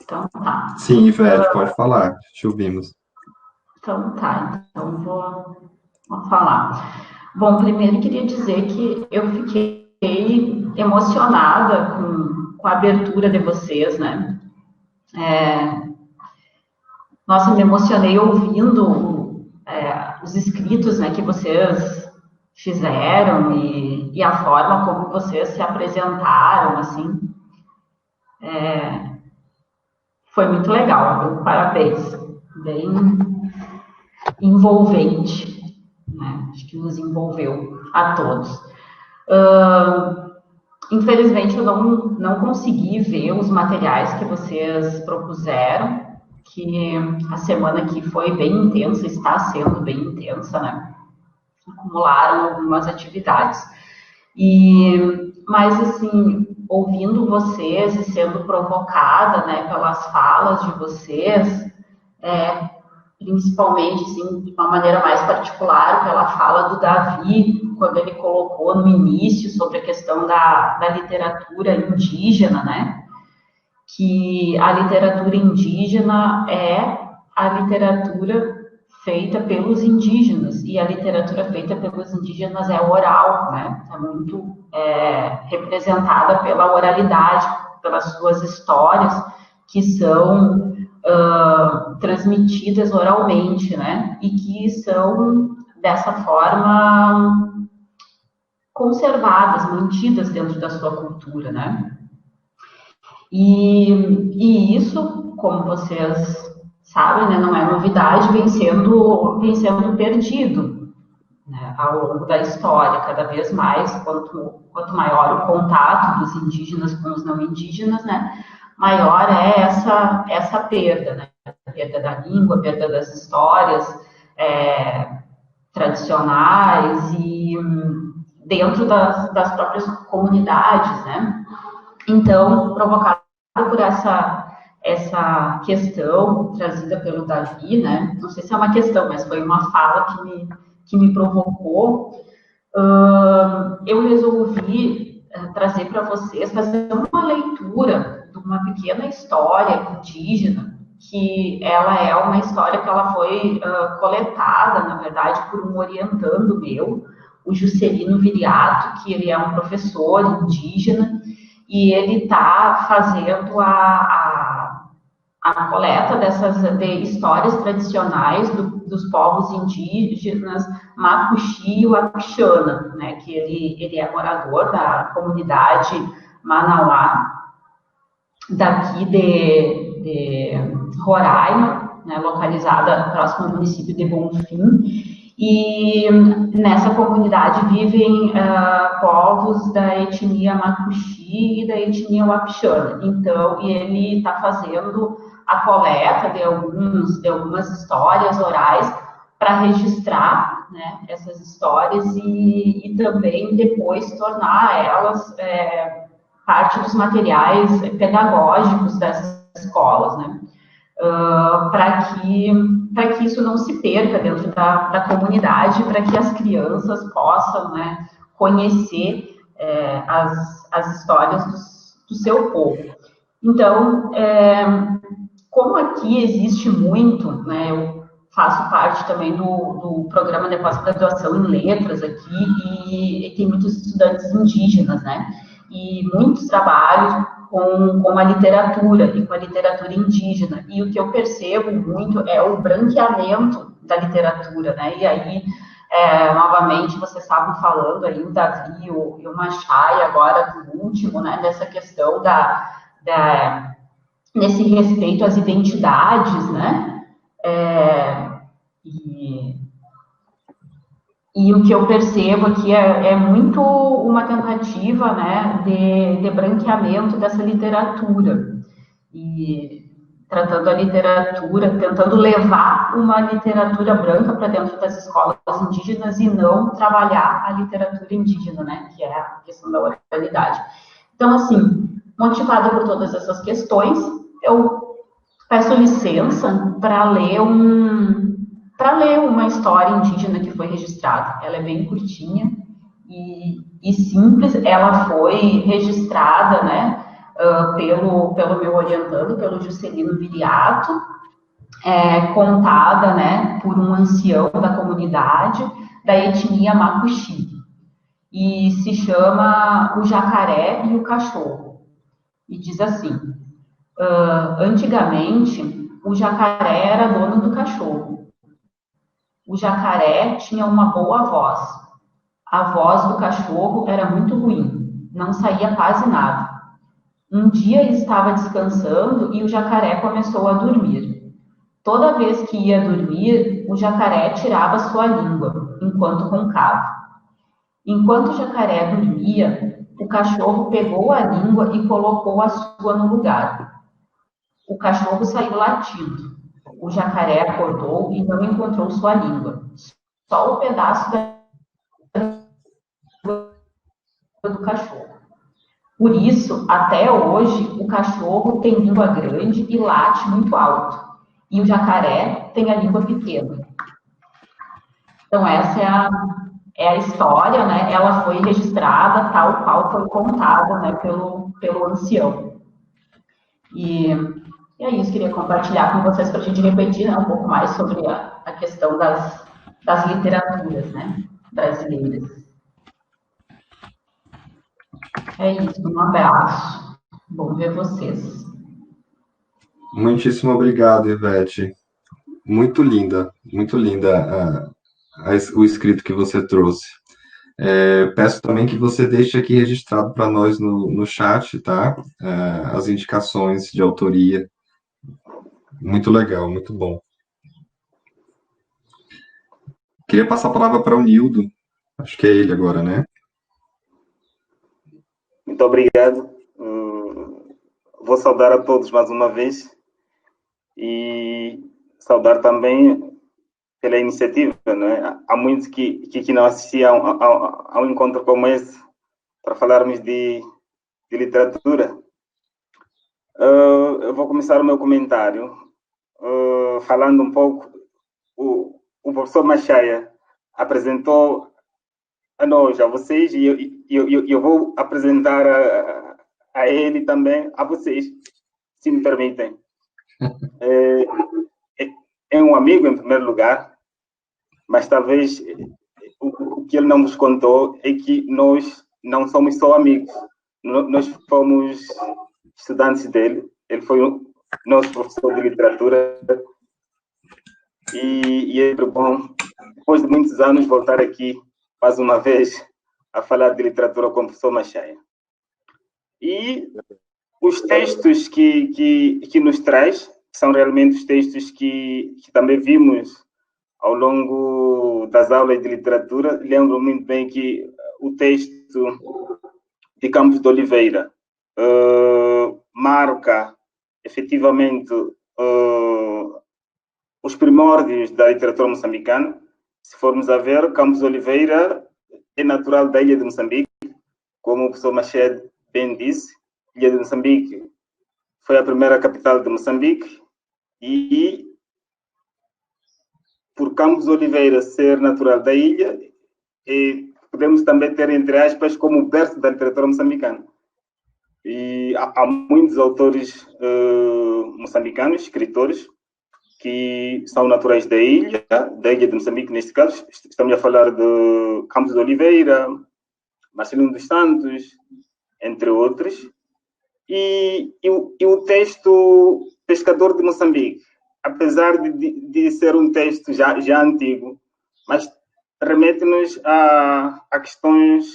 Então tá. Sim, Ivete, pode falar. Te ouvimos. Então tá, então vou falar. Bom, primeiro queria dizer que eu fiquei emocionada com a abertura de vocês, né? Nossa, me emocionei ouvindo os escritos, né, que vocês fizeram e a forma como vocês se apresentaram, assim. Foi muito legal, parabéns. Bem envolvente, né? Acho que nos envolveu a todos. Infelizmente, eu não consegui ver os materiais que vocês propuseram, que a semana aqui foi bem intensa, está sendo bem intensa, né? Acumularam algumas atividades. Mas, assim, ouvindo vocês e sendo provocada, né, pelas falas de vocês, principalmente, assim, de uma maneira mais particular, pela fala do Davi, quando ele colocou no início sobre a questão da literatura indígena, né? Que a literatura indígena é a literatura feita pelos indígenas, e a literatura feita pelos indígenas é oral, né? É muito representada pela oralidade, pelas suas histórias, que são transmitidas oralmente, né? E que são, dessa forma, conservadas, mantidas dentro da sua cultura, né? E isso, como vocês sabem, né, não é novidade, vem sendo perdido, né, ao longo da história, cada vez mais, quanto maior o contato dos indígenas com os não indígenas, né, maior é essa perda, né? A perda da língua, a perda das histórias tradicionais e dentro das próprias comunidades, né? Então, provocado por essa questão trazida pelo Davi, né? Não sei se é uma questão, mas foi uma fala que me provocou. Eu resolvi trazer para vocês, fazer uma leitura de uma pequena história indígena, que ela é uma história que ela foi coletada, na verdade, por um orientando meu, o Juscelino Viriato, que ele é um professor indígena, e ele está fazendo a coleta de histórias tradicionais dos povos indígenas Macuxi e Wapixana, né, que ele é morador da comunidade Manauá, daqui de Roraima, né, localizada próximo ao município de Bonfim, e nessa comunidade vivem povos da etnia Macuxi e da etnia Wapixana. Então, ele está fazendo a coleta de algumas histórias orais para registrar, né, essas histórias e também depois tornar elas parte dos materiais pedagógicos dessas escolas, né? Para que isso não se perca dentro da comunidade, para que as crianças possam, né, conhecer as histórias do seu povo. Então, como aqui existe muito, né, eu faço parte também do programa de pós-graduação em letras aqui, e tem muitos estudantes indígenas, né, e muitos trabalhos com a literatura e com a literatura indígena. E o que eu percebo muito é o branqueamento da literatura, né? E aí, novamente, vocês estavam falando aí, o Davi e o Machai, agora do último, né? Dessa questão nesse respeito às identidades, né? E o que eu percebo aqui é muito uma tentativa, né, de branqueamento dessa literatura. E tratando a literatura, tentando levar uma literatura branca para dentro das escolas indígenas e não trabalhar a literatura indígena, né, que é a questão da oralidade. Então, assim, motivada por todas essas questões, eu peço licença para ler uma história indígena que foi registrada. Ela é bem curtinha e simples. Ela foi registrada, né, pelo meu orientando, pelo Juscelino Viriato, contada, né, por um ancião da comunidade da etnia Macuxi. E se chama O Jacaré e o Cachorro. E diz assim: antigamente, o jacaré era dono do cachorro. O jacaré tinha uma boa voz. A voz do cachorro era muito ruim, não saía quase nada. Um dia ele estava descansando e o jacaré começou a dormir. Toda vez que ia dormir, o jacaré tirava sua língua, enquanto roncava. Enquanto o jacaré dormia, o cachorro pegou a língua e colocou a sua no lugar. O cachorro saiu latindo. O jacaré acordou e não encontrou sua língua. Só o pedaço da língua do cachorro. Por isso, até hoje, o cachorro tem língua grande e late muito alto. E o jacaré tem a língua pequena. Então, essa é a história, né? Ela foi registrada tal qual foi contada, né, pelo ancião. E é isso, queria compartilhar com vocês para a gente refletir, né, um pouco mais sobre a questão das literaturas, né, brasileiras. É isso, um abraço. Bom ver vocês. Muitíssimo obrigado, Ivete. Muito linda o escrito que você trouxe. Peço também que você deixe aqui registrado para nós no chat, tá? As indicações de autoria. Muito legal, muito bom. Queria passar a palavra para o Nildo. Acho que é ele agora, né? Muito obrigado. Vou saudar a todos mais uma vez e saudar também pela iniciativa, né? Há muitos que não assistiam a um encontro como esse para falarmos de literatura. Eu vou começar o meu comentário falando um pouco. O professor Machaia apresentou a nós, a vocês, e eu vou apresentar a ele também, a vocês, se me permitem. É um amigo, em primeiro lugar, mas talvez o o que ele não vos contou é que nós não somos só amigos. Nós fomos estudantes dele. Ele foi o nosso professor de literatura. E é bom, depois de muitos anos, voltar aqui, mais uma vez, a falar de literatura com o professor Machaia. E os textos que nos traz são realmente os textos que também vimos ao longo das aulas de literatura. Lembro muito bem que o texto de Campos de Oliveira marca, efetivamente, os primórdios da literatura moçambicana. Se formos a ver, Campos de Oliveira é natural da ilha de Moçambique, como o professor Mached bem disse. Ilha de Moçambique foi a primeira capital de Moçambique e, por Campos de Oliveira ser natural da ilha, podemos também ter, entre aspas, como o berço da literatura moçambicana. E há muitos autores moçambicanos, escritores, que são naturais da ilha de Moçambique, neste caso. Estamos a falar de Campos de Oliveira, Marcelino dos Santos, entre outros. E o texto Pescador de Moçambique, apesar de ser um texto já antigo, mas remete-nos a questões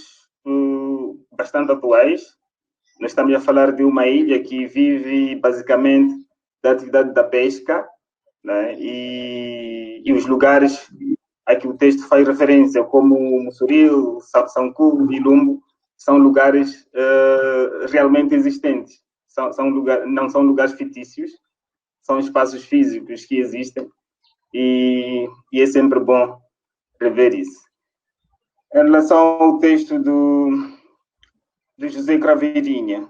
bastante atuais. Nós estamos a falar de uma ilha que vive basicamente da atividade da pesca, né? E os lugares a que o texto faz referência, como Mussuril, Sanku e Lumbo, são lugares realmente existentes. Não são lugares fictícios, são espaços físicos que existem e é sempre bom rever isso. Em relação ao texto do José Craveirinha,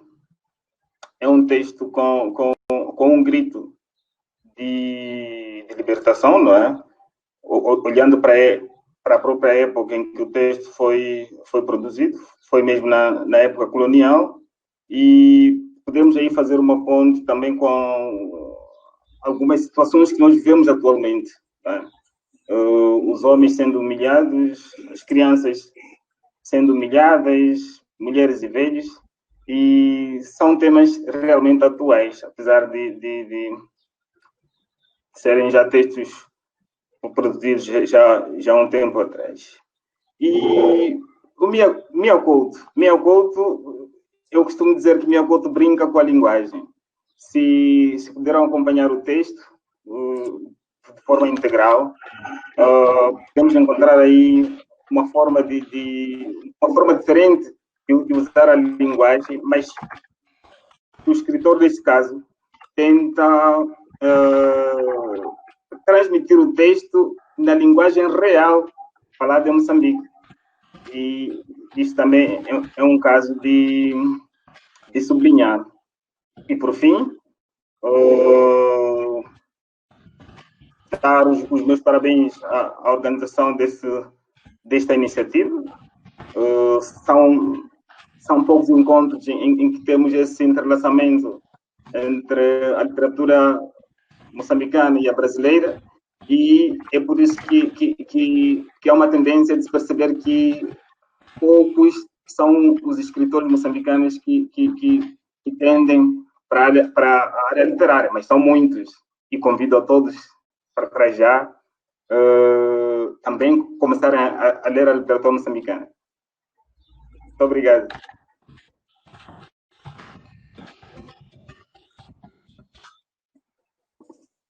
é um texto com um grito de libertação, não é? Olhando para a própria época em que o texto foi produzido, foi mesmo na época colonial, e podemos aí fazer uma ponte também com algumas situações que nós vivemos atualmente, né? Os homens sendo humilhados, as crianças sendo humilhadas, mulheres e velhos, e são temas realmente atuais, apesar de serem já textos produzidos já há um tempo atrás. E o Mia Couto, eu costumo dizer que Mia Couto brinca com a linguagem. Se puderam acompanhar o texto de forma integral, podemos encontrar aí uma forma diferente de usar a linguagem, mas o escritor, neste caso, tenta transmitir o texto na linguagem real falada em Moçambique. E isso também é um caso de sublinhar. E, por fim, dar os meus parabéns à organização desta iniciativa. São poucos encontros em que temos esse entrelaçamento entre a literatura moçambicana e a brasileira, e é por isso que há uma tendência de se perceber que poucos são os escritores moçambicanos que tendem para a área literária, mas são muitos, e convido a todos para já também começarem a ler a literatura moçambicana. Muito obrigado.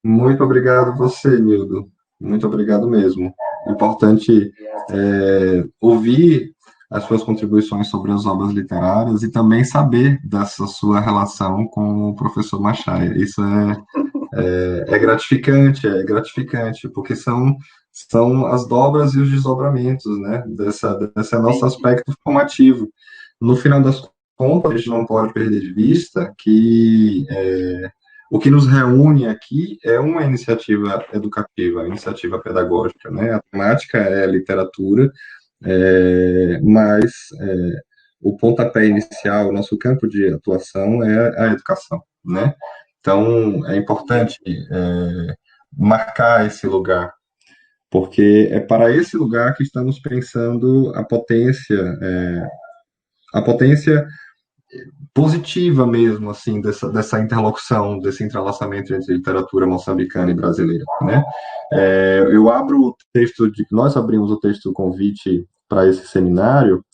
Muito obrigado você, Nildo. Muito obrigado mesmo. Importante ouvir as suas contribuições sobre as obras literárias e também saber dessa sua relação com o professor Machaia. Isso é gratificante, porque são as dobras e os desdobramentos, né, desse nosso aspecto formativo. No final das contas, a gente não pode perder de vista que o que nos reúne aqui é uma iniciativa educativa, uma iniciativa pedagógica, né? A temática é a literatura, mas o pontapé inicial, o nosso campo de atuação é a educação, né? Então, é importante marcar esse lugar porque é para esse lugar que estamos pensando a potência positiva mesmo, assim, dessa interlocução, desse entrelaçamento entre literatura moçambicana e brasileira, né? Nós abrimos o texto do convite para esse seminário,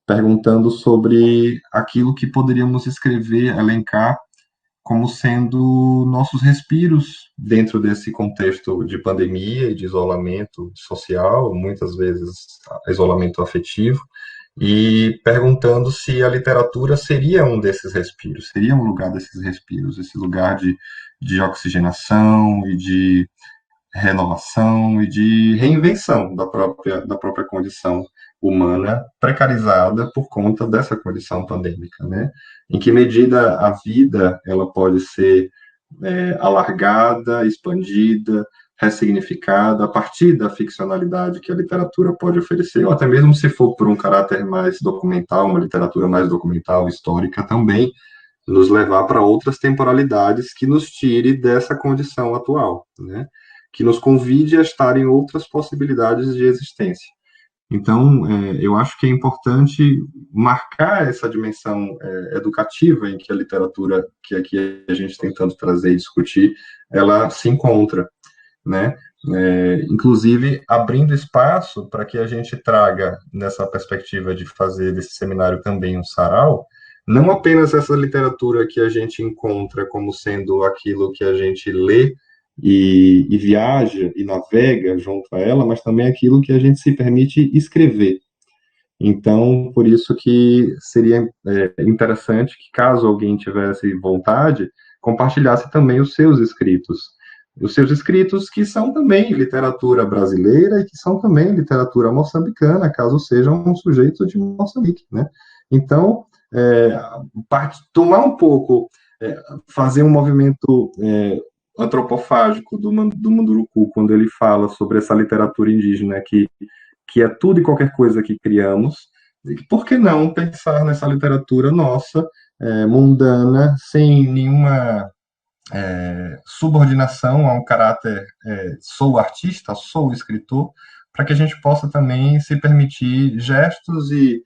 perguntando sobre aquilo que poderíamos escrever, elencar como sendo nossos respiros dentro desse contexto de pandemia e de isolamento social, muitas vezes isolamento afetivo, e perguntando se a literatura seria um desses respiros, seria um lugar desses respiros, esse lugar de oxigenação e de renovação e de reinvenção da própria condição humana precarizada por conta dessa condição pandêmica, né? Em que medida a vida ela pode ser alargada, expandida, ressignificada a partir da ficcionalidade que a literatura pode oferecer, ou até mesmo se for por um caráter mais documental, uma literatura mais documental, histórica também, nos levar para outras temporalidades que nos tire dessa condição atual, né? Que nos convide a estar em outras possibilidades de existência. Então, eu acho que é importante marcar essa dimensão educativa em que a literatura, que aqui a gente tem tanto trazer e discutir, ela se encontra, né? Inclusive, abrindo espaço para que a gente traga, nessa perspectiva de fazer desse seminário também um sarau, não apenas essa literatura que a gente encontra como sendo aquilo que a gente lê e viaja e navega junto a ela, mas também aquilo que a gente se permite escrever. Então, por isso que seria interessante que, caso alguém tivesse vontade, compartilhasse também os seus escritos que são também literatura brasileira e que são também literatura moçambicana, caso seja um sujeito de Moçambique, né? Então, tomar um pouco, fazer um movimento antropofágico do Munduruku, quando ele fala sobre essa literatura indígena que é tudo e qualquer coisa que criamos, por que não pensar nessa literatura nossa, mundana, sem nenhuma subordinação a um caráter sou artista, sou escritor, para que a gente possa também se permitir gestos e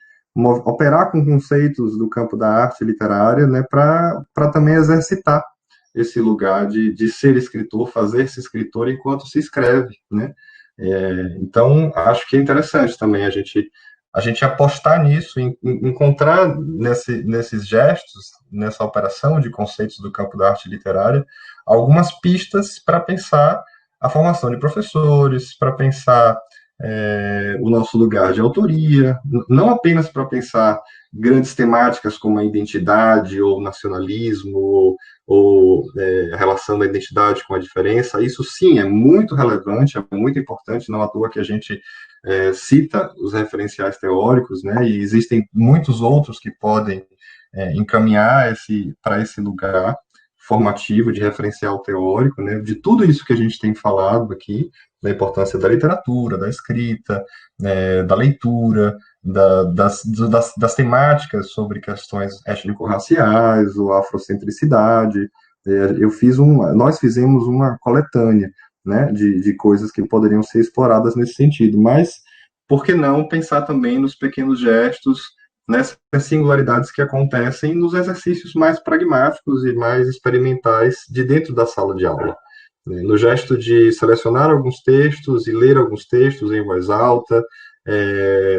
operar com conceitos do campo da arte literária, né, para também exercitar esse lugar de ser escritor, fazer-se escritor enquanto se escreve, né? Então, acho que é interessante também a gente apostar nisso, encontrar nesses gestos, nessa operação de conceitos do campo da arte literária, algumas pistas para pensar a formação de professores, para pensar o nosso lugar de autoria, não apenas para pensar grandes temáticas como a identidade ou nacionalismo ou a relação da identidade com a diferença. Isso sim é muito relevante, é muito importante, não à toa que a gente cita os referenciais teóricos, né, e existem muitos outros que podem encaminhar para esse lugar formativo de referencial teórico, né, de tudo isso que a gente tem falado aqui, da importância da literatura, da escrita, da leitura, das temáticas sobre questões étnico-raciais ou afrocentricidade. Nós fizemos uma coletânea, né, de coisas que poderiam ser exploradas nesse sentido, mas por que não pensar também nos pequenos gestos, nessas singularidades que acontecem nos exercícios mais pragmáticos e mais experimentais de dentro da sala de aula. No gesto de selecionar alguns textos e ler alguns textos em voz alta,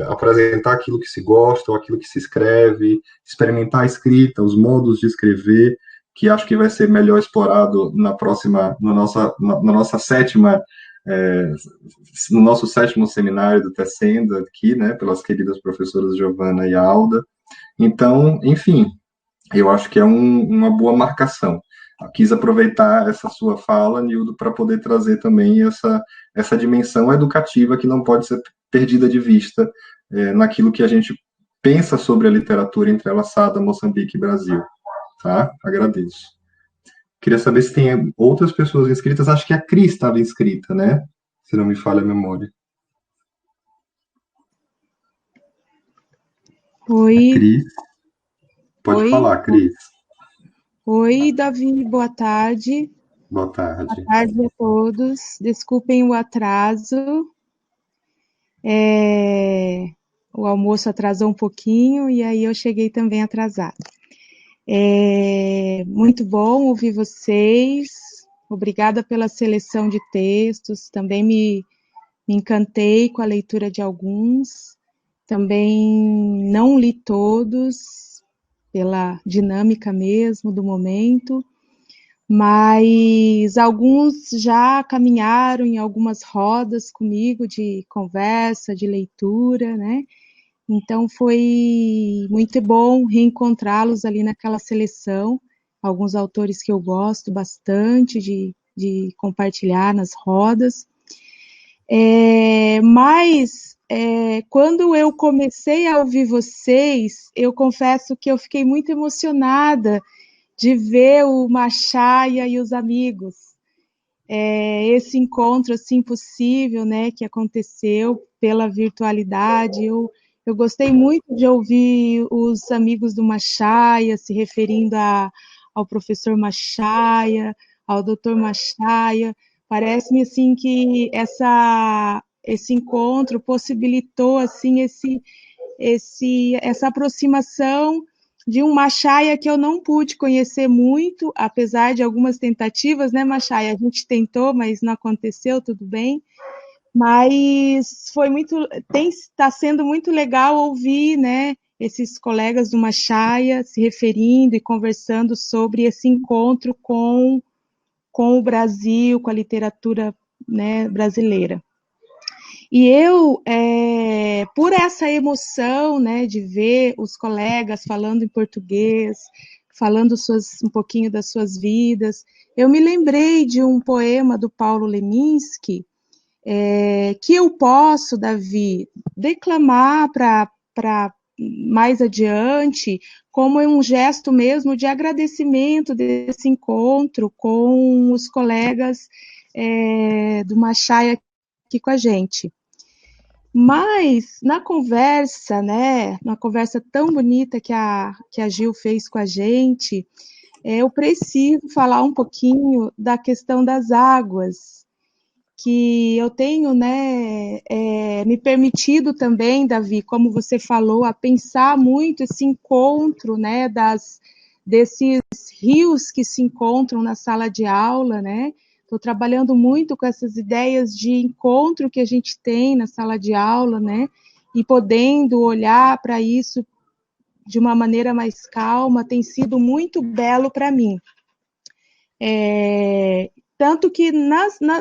apresentar aquilo que se gosta ou aquilo que se escreve, experimentar a escrita, os modos de escrever, que acho que vai ser melhor explorado na nossa sétima, no nosso sétimo seminário do Tecendo, aqui, né, pelas queridas professoras Giovana e Alda. Então, enfim, eu acho que é uma boa marcação. Eu quis aproveitar essa sua fala, Nildo, para poder trazer também essa dimensão educativa que não pode ser perdida de vista naquilo que a gente pensa sobre a literatura entrelaçada Moçambique e Brasil. Tá? Agradeço. Queria saber se tem outras pessoas inscritas. Acho que a Cris estava inscrita, né? Se não me falha a memória. Oi. Cris. Pode Oi. falar, Cris. Oi, Davi, boa tarde. Boa Boa tarde. tarde a todos. Desculpem o atraso. O almoço atrasou um pouquinho e aí eu cheguei também atrasada. Muito bom ouvir vocês. Obrigada pela seleção de textos. Também me encantei com a leitura de alguns. Também não li todos, pela dinâmica mesmo do momento, mas alguns já caminharam em algumas rodas comigo de conversa, de leitura, né? Então foi muito bom reencontrá-los ali naquela seleção, alguns autores que eu gosto bastante de compartilhar nas rodas. Quando eu comecei a ouvir vocês, eu confesso que eu fiquei muito emocionada de ver o Machaia e os amigos. Esse encontro assim possível, né, que aconteceu pela virtualidade. Eu gostei muito de ouvir os amigos do Machaia se referindo ao professor Machaia, ao doutor Machaia. Parece-me assim que esse encontro possibilitou assim essa aproximação de um Machaia que eu não pude conhecer muito, apesar de algumas tentativas, né, Machaia? A gente tentou, mas não aconteceu, tudo bem. Mas está sendo muito legal ouvir, né, esses colegas do Machaia se referindo e conversando sobre esse encontro com o Brasil, com a literatura, né, brasileira. E eu, por essa emoção, né, de ver os colegas falando em português, falando um pouquinho das suas vidas, eu me lembrei de um poema do Paulo Leminski, que eu posso, Davi, declamar para mais adiante, como um gesto mesmo de agradecimento desse encontro com os colegas do Machaia aqui com a gente. Mas, na conversa, né, uma conversa tão bonita que a Gil fez com a gente, eu preciso falar um pouquinho da questão das águas, que eu tenho, né, me permitido também, Davi, como você falou, a pensar muito esse encontro, né, desses rios que se encontram na sala de aula, né. Estou trabalhando muito com essas ideias de encontro que a gente tem na sala de aula, né, e podendo olhar para isso de uma maneira mais calma, tem sido muito belo para mim. Tanto que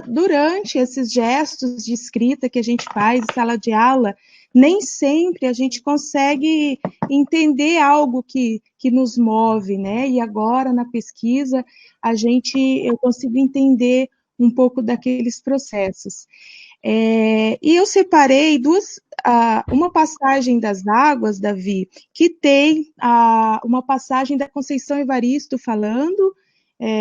durante esses gestos de escrita que a gente faz em sala de aula, nem sempre a gente consegue entender algo que nos move, né? E agora, na pesquisa, eu consigo entender um pouco daqueles processos. E eu separei uma passagem das águas, Davi, que tem uma passagem da Conceição Evaristo falando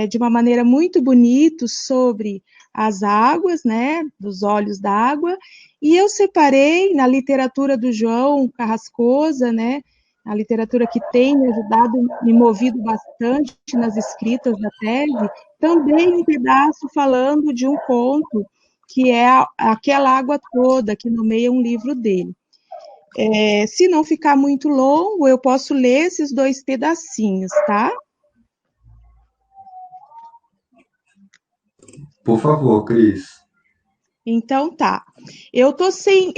de uma maneira muito bonita sobre as águas, né, dos olhos d'água, e eu separei na literatura do João Carrascosa, né, a literatura que tem me ajudado, me movido bastante nas escritas da tese, também um pedaço falando de um conto, que é Aquela Água Toda, que nomeia um livro dele. Se não ficar muito longo, eu posso ler esses 2 pedacinhos, tá? Por favor, Cris. Então tá. Eu tô sem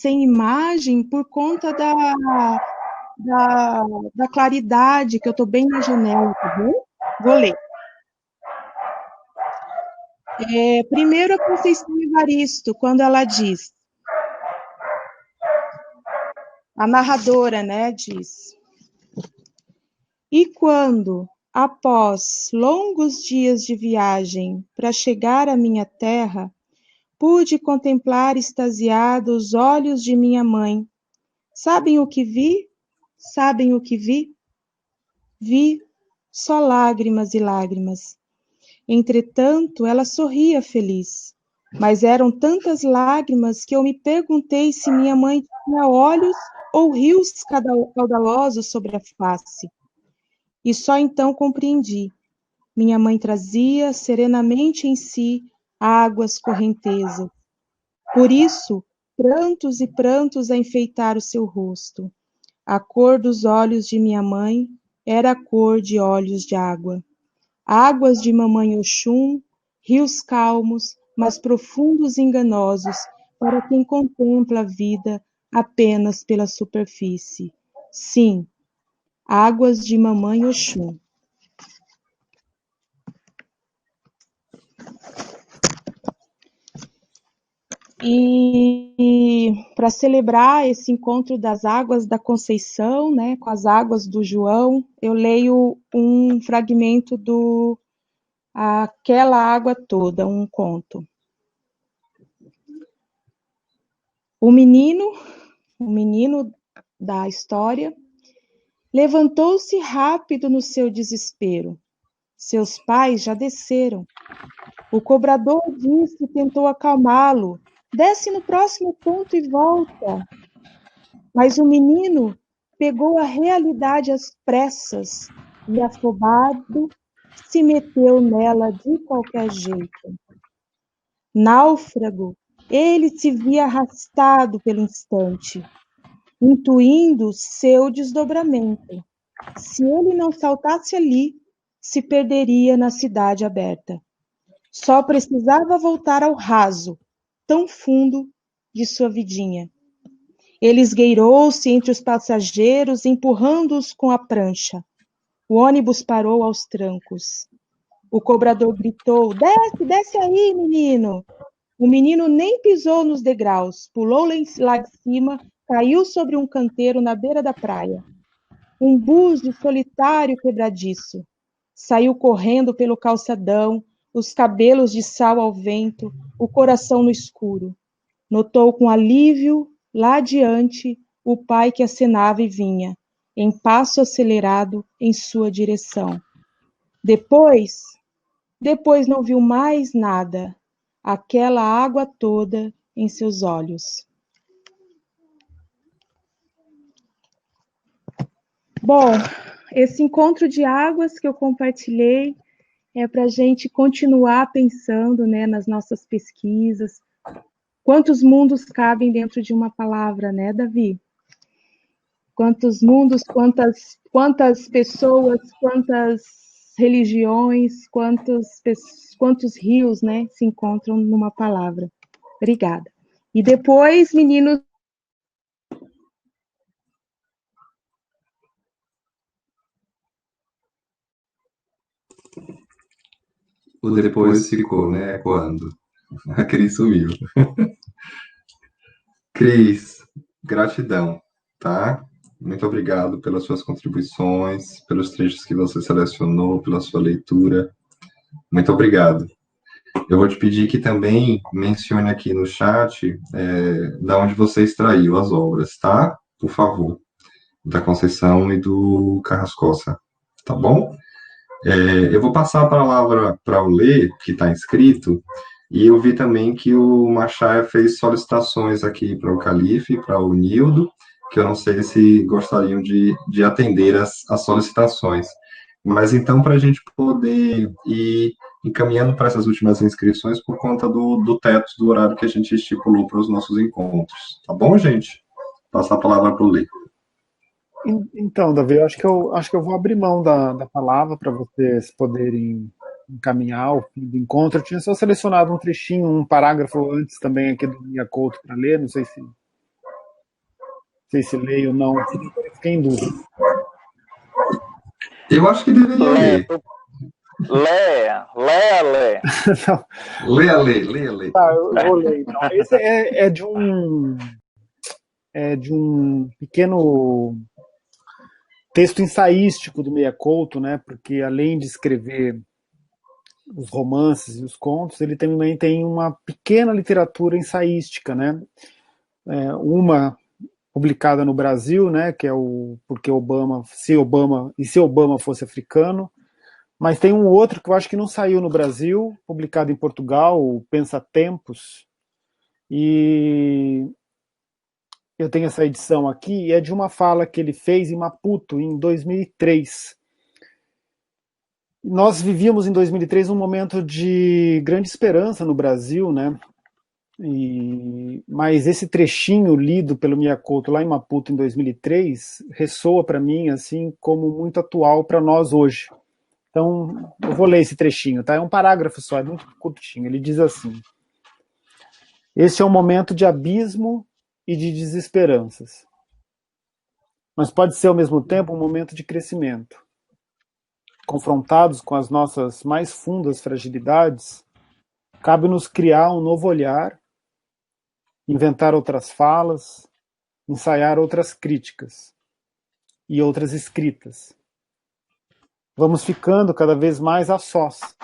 imagem por conta da claridade, que eu tô bem na janela, tá bom? Vou ler. Primeiro a Conceição Evaristo, quando ela diz, a narradora, né, diz: e quando, após longos dias de viagem para chegar à minha terra, pude contemplar extasiado os olhos de minha mãe, sabem o que vi? Sabem o que vi? Vi só lágrimas e lágrimas. Entretanto, ela sorria feliz, mas eram tantas lágrimas que eu me perguntei se minha mãe tinha olhos ou rios caudalosos sobre a face. E só então compreendi. minha mãe trazia serenamente em si águas correntezas. Por isso, prantos e prantos a enfeitar o seu rosto. A cor dos olhos de minha mãe era a cor de olhos de água. Águas de mamãe Oxum, rios calmos, mas profundos e enganosos, para quem contempla a vida apenas pela superfície. Sim, águas de mamãe Oxum. E para celebrar esse encontro das águas da Conceição, né, com as águas do João, eu leio um fragmento do Aquela Água Toda, um conto. O menino da história, levantou-se rápido no seu desespero. Seus pais já desceram. O cobrador disse e tentou acalmá-lo. Desce no próximo ponto e volta. Mas o menino pegou a realidade às pressas e, afobado, se meteu nela de qualquer jeito. Náufrago, ele se via arrastado pelo instante, intuindo seu desdobramento. Se ele não saltasse ali, se perderia na cidade aberta. Só precisava voltar ao raso, tão fundo, de sua vidinha. Ele esgueirou-se entre os passageiros, empurrando-os com a prancha. O ônibus parou aos trancos. O cobrador gritou: desce, desce aí, menino! O menino nem pisou nos degraus, pulou lá de cima, caiu sobre um canteiro na beira da praia. Um búzio solitário quebradiço. Saiu correndo pelo calçadão, os cabelos de sal ao vento, o coração no escuro. Notou com alívio, lá adiante, o pai que acenava e vinha, em passo acelerado, em sua direção. Depois não viu mais nada, aquela água toda em seus olhos. Bom, esse encontro de águas que eu compartilhei é para a gente continuar pensando, né, nas nossas pesquisas. Quantos mundos cabem dentro de uma palavra, né, Davi? Quantos mundos, quantas pessoas, quantas religiões, quantos rios, né, se encontram numa palavra. Obrigada. E depois, meninos, O depois ficou, né? Quando? A Cris sumiu. Cris, gratidão, tá? Muito obrigado pelas suas contribuições, pelos trechos que você selecionou, pela sua leitura. Muito obrigado. Eu vou te pedir que também mencione aqui no chat da onde você extraiu as obras, tá? Por favor. Da Conceição e do Carrascosa, tá bom? Eu vou passar a palavra para o Lê, que está inscrito, e eu vi também que o Machaia fez solicitações aqui para o Calife, para o Nildo, que eu não sei se gostariam de atender as solicitações. Mas então, para a gente poder ir encaminhando para essas últimas inscrições por conta do teto do horário que a gente estipulou para os nossos encontros. Tá bom, gente? Passar a palavra para o Lê. Então, Davi, eu acho que eu vou abrir mão da palavra para vocês poderem encaminhar o fim do encontro. Eu tinha só selecionado um trechinho, um parágrafo antes também aqui do Mia Couto para ler, não sei se leio ou não, fiquei em dúvida. Eu acho que deveria ler. Lê. Leia. Tá, eu vou ler então. Esse é de um pequeno texto ensaístico do Mia Couto, né? Porque além de escrever os romances e os contos, ele também tem uma pequena literatura ensaística, né? Uma publicada no Brasil, né? Que é o Porque Obama, se Obama fosse africano. Mas tem um outro que eu acho que não saiu no Brasil, publicado em Portugal, o Pensatempos. E eu tenho essa edição aqui, e é de uma fala que ele fez em Maputo, em 2003. Nós vivíamos em 2003 um momento de grande esperança no Brasil, né? Mas esse trechinho lido pelo Miyakoto lá em Maputo em 2003 ressoa para mim assim como muito atual para nós hoje. Então, eu vou ler esse trechinho, tá? É um parágrafo só, é muito curtinho. Ele diz assim: Este é um momento de abismo e de desesperanças, mas pode ser ao mesmo tempo um momento de crescimento. Confrontados com as nossas mais fundas fragilidades, cabe-nos criar um novo olhar, inventar outras falas, ensaiar outras críticas e outras escritas. Vamos ficando cada vez mais a sós,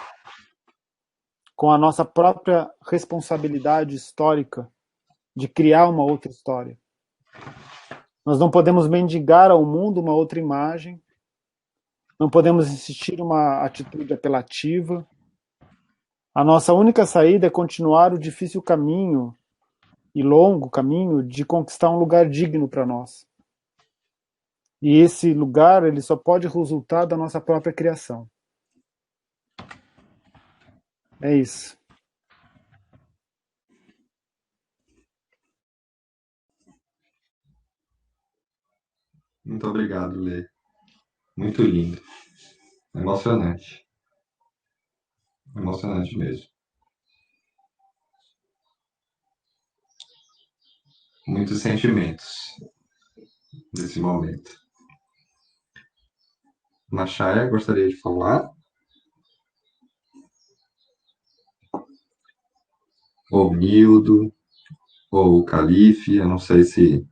com a nossa própria responsabilidade histórica de criar uma outra história. Nós não podemos mendigar ao mundo uma outra imagem, não podemos insistir uma atitude apelativa. A nossa única saída é continuar o difícil caminho e longo caminho de conquistar um lugar digno para nós. E esse lugar ele só pode resultar da nossa própria criação. É isso. Muito obrigado, Lê. Muito lindo. Emocionante. Emocionante mesmo. Muitos sentimentos nesse momento. Machaya, gostaria de falar? Ou Nildo, ou o Calife, eu não sei se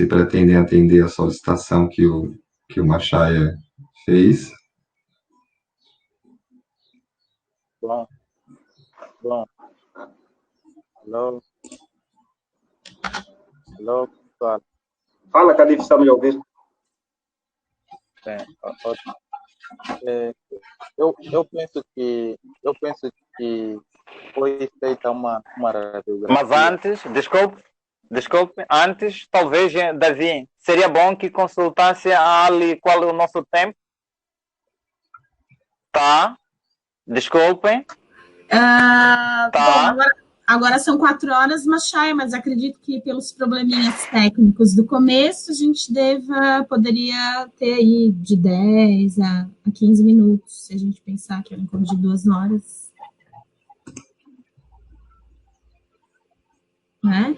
pretendem atender a solicitação que o Machaya fez. Bom, bom. Alô? Alô, pessoal? Fala, Calife, está me ouvindo? Bem, ótimo. Eu penso que foi feita uma radiografia. Mas antes, desculpe, antes, talvez, Davi, seria bom que consultasse a Ali qual é o nosso tempo. Tá? Desculpem. Tá. Tá. Bom, agora são 4 horas, Machaya, mas acredito que pelos probleminhas técnicos do começo, a gente poderia ter aí de 10 a 15 minutos, se a gente pensar que é um encontro de 2 horas. Né?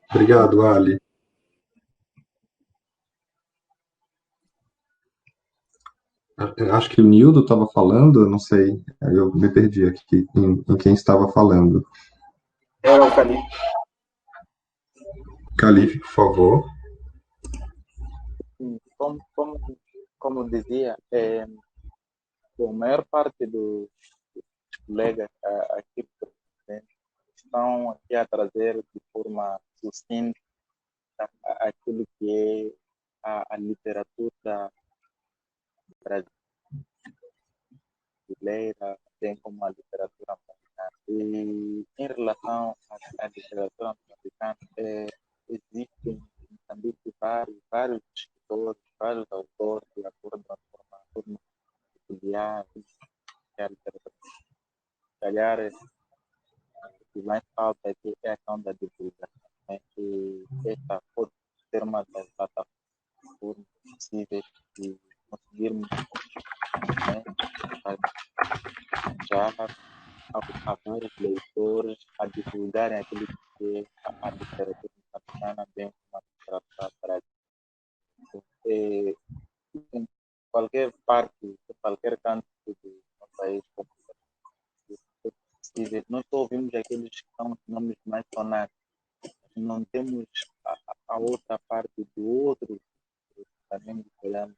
Obrigado, Ali. Acho que o Nildo estava falando, eu não sei, eu me perdi aqui em quem estava falando. Era o Calife. Calife, por favor. Como dizia, a maior parte dos colegas aqui presentes estão aqui a trazer de forma sucinta aquilo que é a literatura brasileira, bem como a literatura americana. E em relação à literatura americana, existem em Moçambique vários escritores, vários autores, de acordo com a forma peculiar que a literatura. Se calhar, o que mais falta aqui é a questão da divulgação. Né? E esta pode ser uma das plataformas possíveis de conseguirmos, né, já a vários leitores a divulgarem aquilo que é a literatura moçambicana, bem como a literatura brasileira. Em qualquer parte, em qualquer canto do nosso país, é possível. Nós só ouvimos aqueles que são nomes mais sonados. Não temos a outra parte do outro, também podemos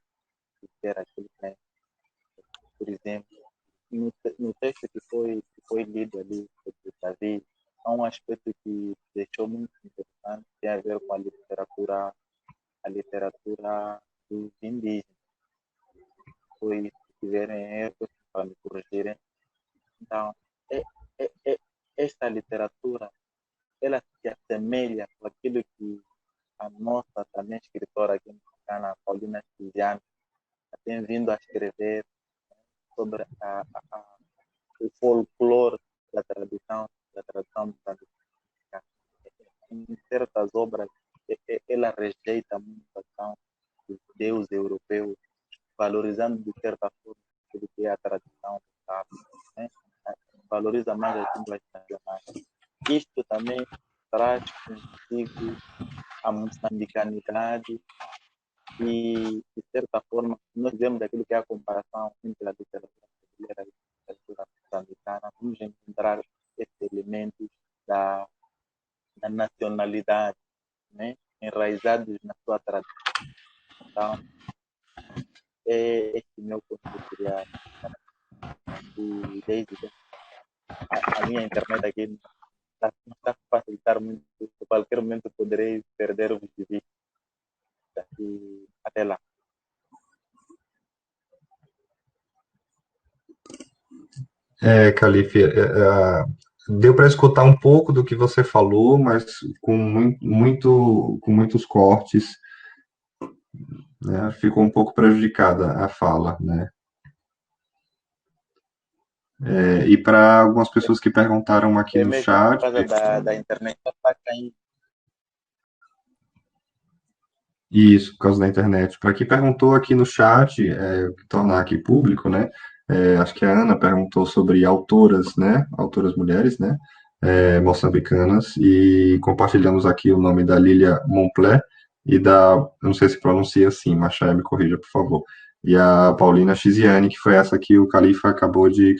dizer aquilo que é, por exemplo, no texto que foi lido ali por Davi, há um aspecto que deixou muito interessante, tem a ver com a literatura dos indígenas. Foi, se tiverem erros, para me corrigirem. Então, esta literatura, ela se assemelha com aquilo que a nossa também escritora aqui mexicana, Paulina Tijani, tem vindo a escrever sobre o folclore da tradição moçambicana. Em certas obras, ela rejeita muito a questão dos deuses europeus, valorizando de certa forma aquilo que é a tradição local, né? Valoriza mais as línguas nacionais. Isto também traz consigo a moçambicanidade e, de certa forma, nós vemos aquilo que é a comparação entre a literatura brasileira e a literatura moçambicana. Vamos encontrar esses elementos da nacionalidade, né? Enraizados na sua tradição. Então, é este meu ponto de criar. E desde a minha internet aqui não está a facilitar muito. A qualquer momento poderei perder o vídeo. E até lá. Calife, deu para escutar um pouco do que você falou, mas com muitos cortes, né? Ficou um pouco prejudicada a fala, né? E para algumas pessoas que perguntaram aqui no Mesmo chat. por causa da internet está caindo. Isso, por causa da internet. Para quem perguntou aqui no chat, tornar aqui público, né? Acho que a Ana perguntou sobre autoras, né? Autoras mulheres, né? Moçambicanas, e compartilhamos aqui o nome da Lilia Momplet e eu não sei se pronuncia assim, Machaya me corrija, por favor. E a Paulina Chiziane, que foi essa que o Calife acabou de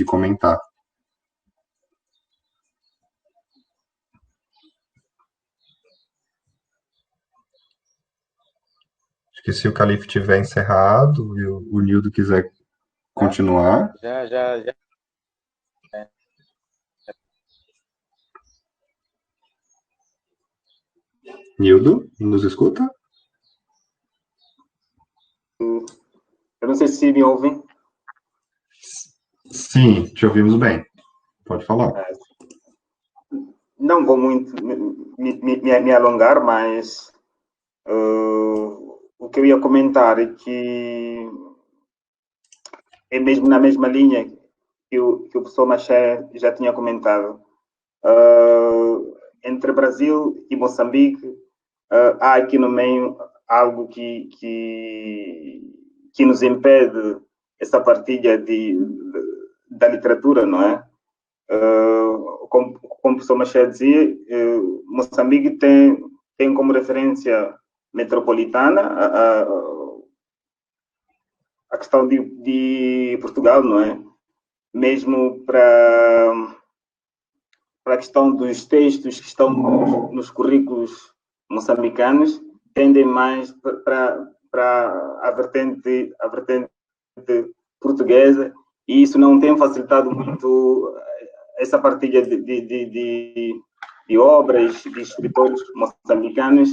comentar. Acho que se o Calife tiver encerrado e o Nildo quiser continuar. Já. Nildo, nos escuta? Eu não sei se me ouvem. Sim, te ouvimos bem. Pode falar. Não vou muito me alongar, mas o que eu ia comentar é que é mesmo na mesma linha que o professor Maché já tinha comentado. Entre Brasil e Moçambique, há aqui no meio algo que nos impede essa partilha da literatura, não é? Como o professor Machado dizia, Moçambique tem como referência metropolitana a questão de Portugal, não é? Mesmo para a questão dos textos que estão nos currículos moçambicanos, tendem mais para a vertente portuguesa, e isso não tem facilitado muito essa partilha de obras de escritores moçambicanos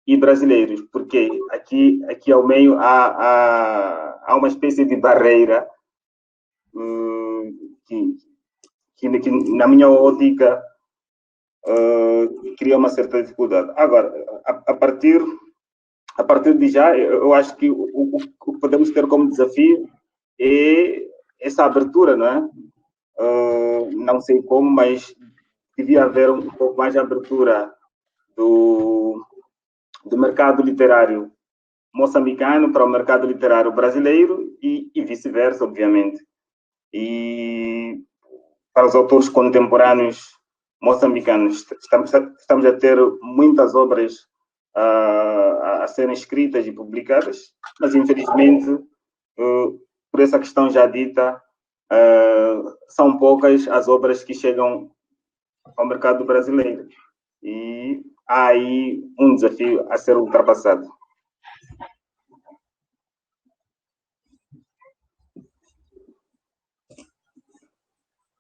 e brasileiros, porque aqui ao meio há uma espécie de barreira que na minha ótica cria uma certa dificuldade. Agora, a partir de já, eu acho que o que podemos ter como desafio é essa abertura, não é? Não sei como, mas devia haver um pouco mais de abertura do mercado literário moçambicano para o mercado literário brasileiro e vice-versa, obviamente. E para os autores contemporâneos moçambicanos, estamos a ter muitas obras a serem escritas e publicadas, mas infelizmente, por essa questão já dita, são poucas as obras que chegam ao mercado brasileiro. E há aí um desafio a ser ultrapassado.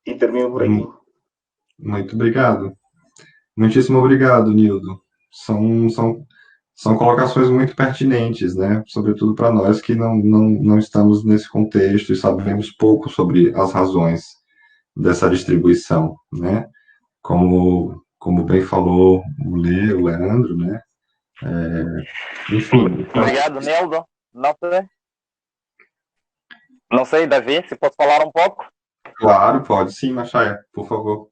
E termino por aqui. Muito obrigado. Muitíssimo obrigado, Nildo. São colocações muito pertinentes, né? Sobretudo para nós que não estamos nesse contexto e sabemos pouco sobre as razões dessa distribuição, né? Como bem falou o Leandro, né? Enfim. Obrigado, Nildo. Não sei, Davi, se posso falar um pouco? Claro, pode sim, Machaia, por favor.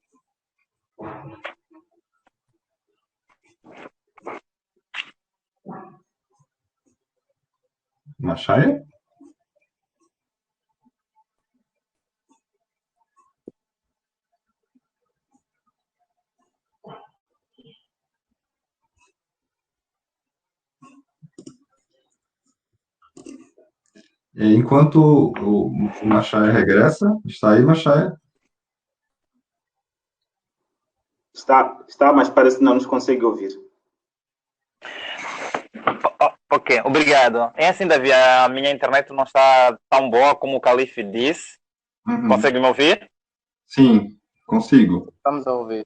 Machaia? Enquanto o Machaia regressa, está aí, Machaia? Está, mas parece que não nos consegue ouvir. Ok, obrigado. É assim, Davi, a minha internet não está tão boa como o Calife disse. Uhum. Consegue me ouvir? Sim, consigo. Estamos a ouvir.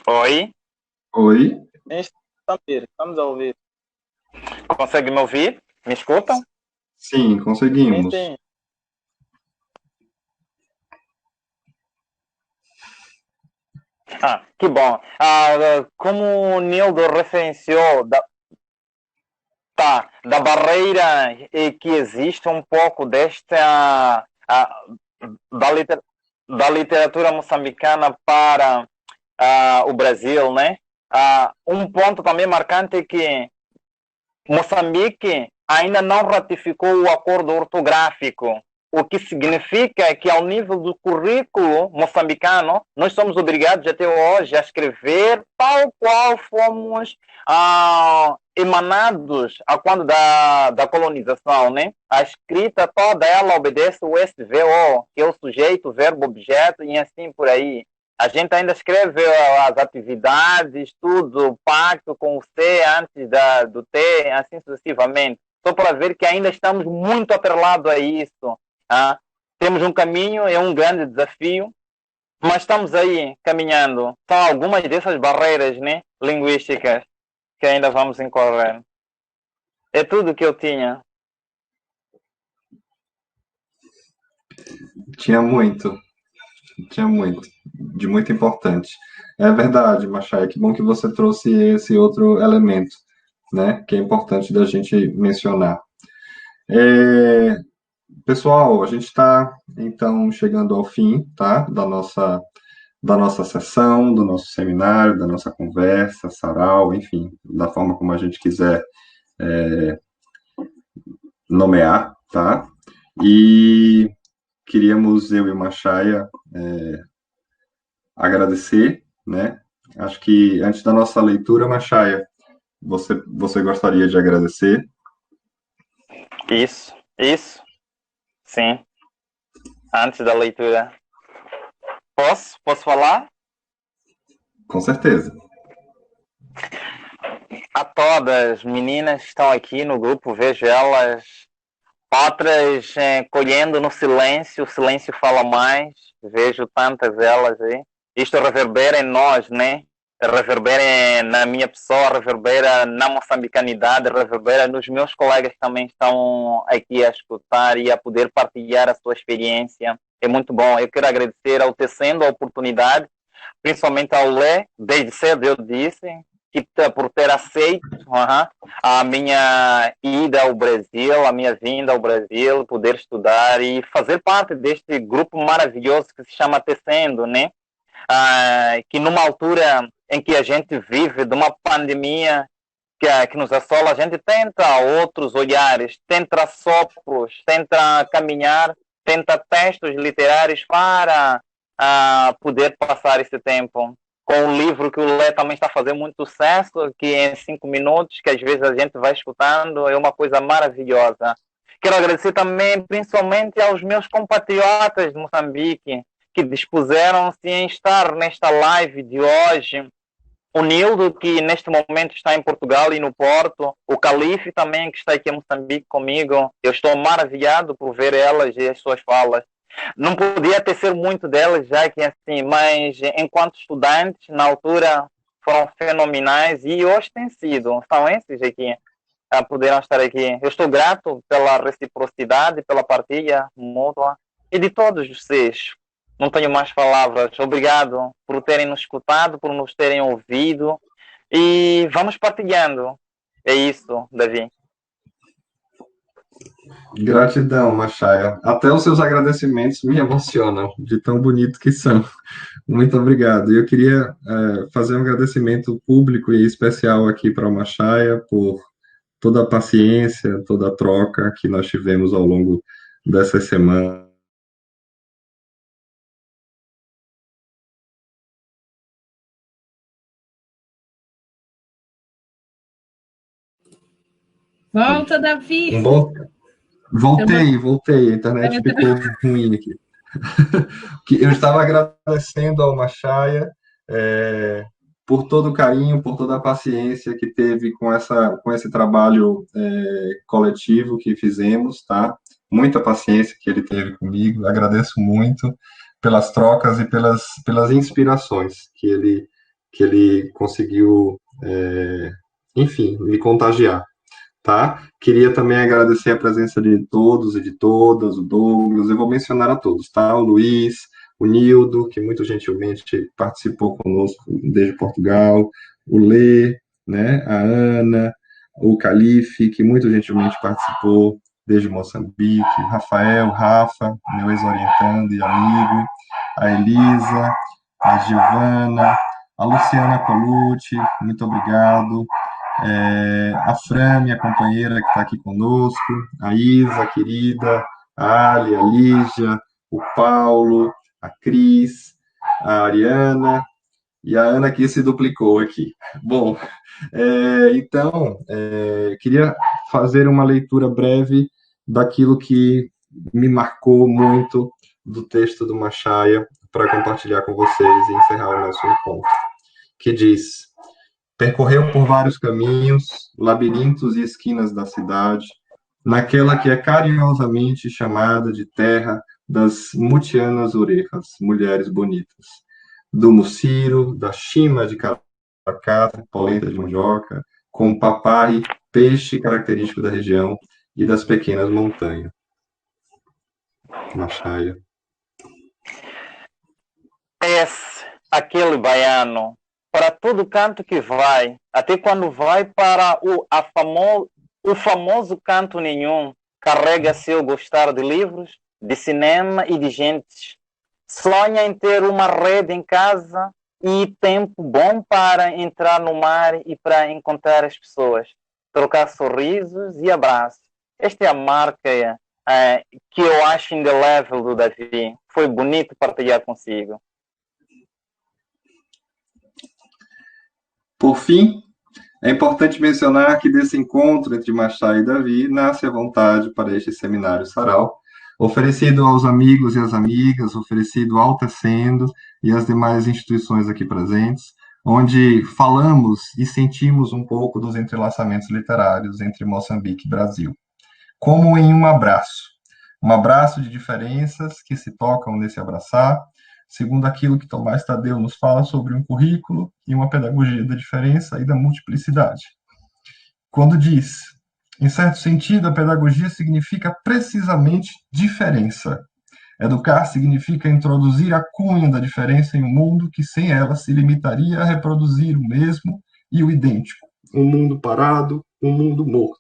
Oi? Oi? Estamos a ouvir. Consegue me ouvir? Me escutam? Sim, conseguimos. Sim. Que bom. Como o Nildo referenciou da barreira que existe um pouco desta da literatura moçambicana para o Brasil, né? Um ponto também marcante é que Moçambique ainda não ratificou o acordo ortográfico, o que significa que, ao nível do currículo moçambicano, nós somos obrigados até hoje a escrever tal qual fomos emanados a quando da colonização, né? A escrita toda ela obedece o SVO, que é o sujeito, verbo, objeto e assim por aí. A gente ainda escreve as atividades, tudo, pacto com o C antes do T, assim sucessivamente. Só para ver que ainda estamos muito atrelados a isso. Temos um caminho, é um grande desafio, mas estamos aí caminhando. São algumas dessas barreiras, né, linguísticas que ainda vamos incorrer. É tudo que eu tinha. Tinha muito, de muito importante. É verdade, Machaia, que bom que você trouxe esse outro elemento, né, que é importante da gente mencionar. Pessoal, a gente está, então, chegando ao fim, tá, da nossa sessão, do nosso seminário, da nossa conversa, sarau, enfim, da forma como a gente quiser nomear, tá? E queríamos, eu e o Machaia, agradecer, né? Acho que antes da nossa leitura, Machaia, você gostaria de agradecer? Isso, sim. Antes da leitura. Posso falar? Com certeza. A todas as meninas que estão aqui no grupo, vejo elas, outras colhendo no silêncio, o silêncio fala mais, vejo tantas elas aí. Isto reverbera em nós, né? Reverbera na minha pessoa, reverbera na moçambicanidade, reverbera nos meus colegas que também estão aqui a escutar e a poder partilhar a sua experiência. É muito bom. Eu quero agradecer ao Tecendo a oportunidade, principalmente ao Lé, desde cedo eu disse, que por ter aceito a minha ida ao Brasil, a minha vinda ao Brasil, poder estudar e fazer parte deste grupo maravilhoso que se chama Tecendo, né? Que numa altura em que a gente vive de uma pandemia que nos assola, a gente tenta outros olhares, tenta sopros, tenta caminhar, tenta textos literários para poder passar esse tempo. Com o livro que o Lé também está fazendo muito sucesso, que em 5 minutos, que às vezes a gente vai escutando, é uma coisa maravilhosa. Quero agradecer também, principalmente, aos meus compatriotas de Moçambique, que dispuseram-se em estar nesta live de hoje. O Nildo, que neste momento está em Portugal e no Porto. O Calife também, que está aqui em Moçambique comigo. Eu estou maravilhado por ver elas e as suas falas. Não podia tecer muito delas, já que assim, mas enquanto estudantes, na altura, foram fenomenais e hoje têm sido. São esses aqui a poderem estar aqui. Eu estou grato pela reciprocidade, pela partilha mútua e de todos vocês. Não tenho mais palavras. Obrigado por terem nos escutado, por nos terem ouvido. E vamos partilhando. É isso, Davi. Gratidão, Machaia. Até os seus agradecimentos me emocionam, de tão bonito que são. Muito obrigado. E eu queria fazer um agradecimento público e especial aqui para o Machaia por toda a paciência, toda a troca que nós tivemos ao longo dessa semana. Volta, Davi! Voltei, a internet ficou ruim aqui. Eu estava agradecendo ao Machaia por todo o carinho, por toda a paciência que teve com esse trabalho coletivo que fizemos, tá? Muita paciência que ele teve comigo, agradeço muito pelas trocas e pelas inspirações que ele conseguiu, enfim, me contagiar. Tá? Queria também agradecer a presença de todos e de todas, o Douglas, eu vou mencionar a todos, tá? O Luiz, o Nildo, que muito gentilmente participou conosco desde Portugal, o Lê, né? A Ana, o Calife, que muito gentilmente participou desde Moçambique, o Rafael, o Rafa, meu ex-orientando e amigo, a Elisa, a Giovana, a Luciana Colucci, muito obrigado. A Fran, minha companheira que está aqui conosco, a Isa, querida, a Ali, a Lígia, o Paulo, a Cris, a Ariana e a Ana que se duplicou aqui. Bom, então, queria fazer uma leitura breve daquilo que me marcou muito do texto do Machaia para compartilhar com vocês e encerrar o nosso encontro, que diz: percorreu por vários caminhos, labirintos e esquinas da cidade, naquela que é carinhosamente chamada de terra das mutianas orejas, mulheres bonitas, do muciro, da chima de caracata, polenta de mandioca, com papai, peixe característico da região, e das pequenas montanhas. Machaia. Aquele baiano, para todo canto que vai, até quando vai para o famoso canto nenhum, carrega seu gostar de livros, de cinema e de gentes. Sonha em ter uma rede em casa e tempo bom para entrar no mar e para encontrar as pessoas, trocar sorrisos e abraços. Esta é a marca que eu acho indelével do Davi. Foi bonito partilhar consigo. Por fim, é importante mencionar que desse encontro entre Machaia e Davi nasce a vontade para este seminário Sarau, oferecido aos amigos e às amigas, oferecido ao Tecendo e às demais instituições aqui presentes, onde falamos e sentimos um pouco dos entrelaçamentos literários entre Moçambique e Brasil, como em um abraço de diferenças que se tocam nesse abraçar, segundo aquilo que Tomás Tadeu nos fala sobre um currículo e uma pedagogia da diferença e da multiplicidade. Quando diz, em certo sentido, a pedagogia significa precisamente diferença. Educar significa introduzir a cunha da diferença em um mundo que sem ela se limitaria a reproduzir o mesmo e o idêntico, um mundo parado, um mundo morto.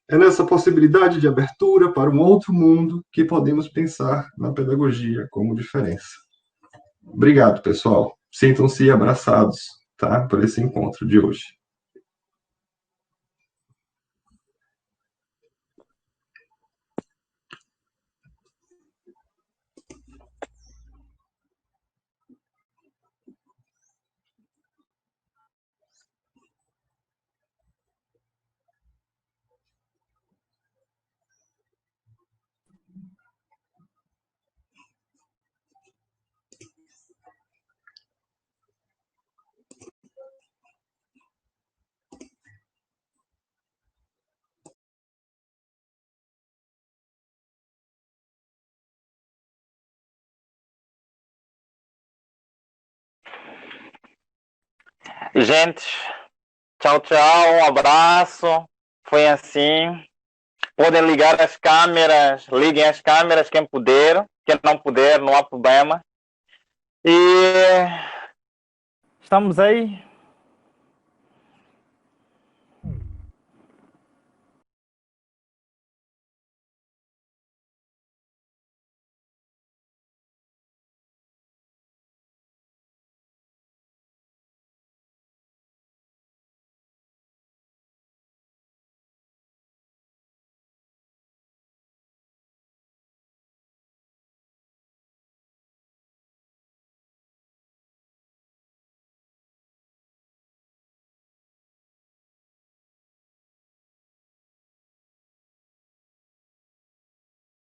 É nessa possibilidade de abertura para um outro mundo que podemos pensar na pedagogia como diferença. Obrigado, pessoal. Sintam-se abraçados, tá, por esse encontro de hoje. Gente, tchau, tchau, um abraço. Foi assim. Podem ligar as câmeras, liguem as câmeras quem puder, quem não puder, não há problema. E estamos aí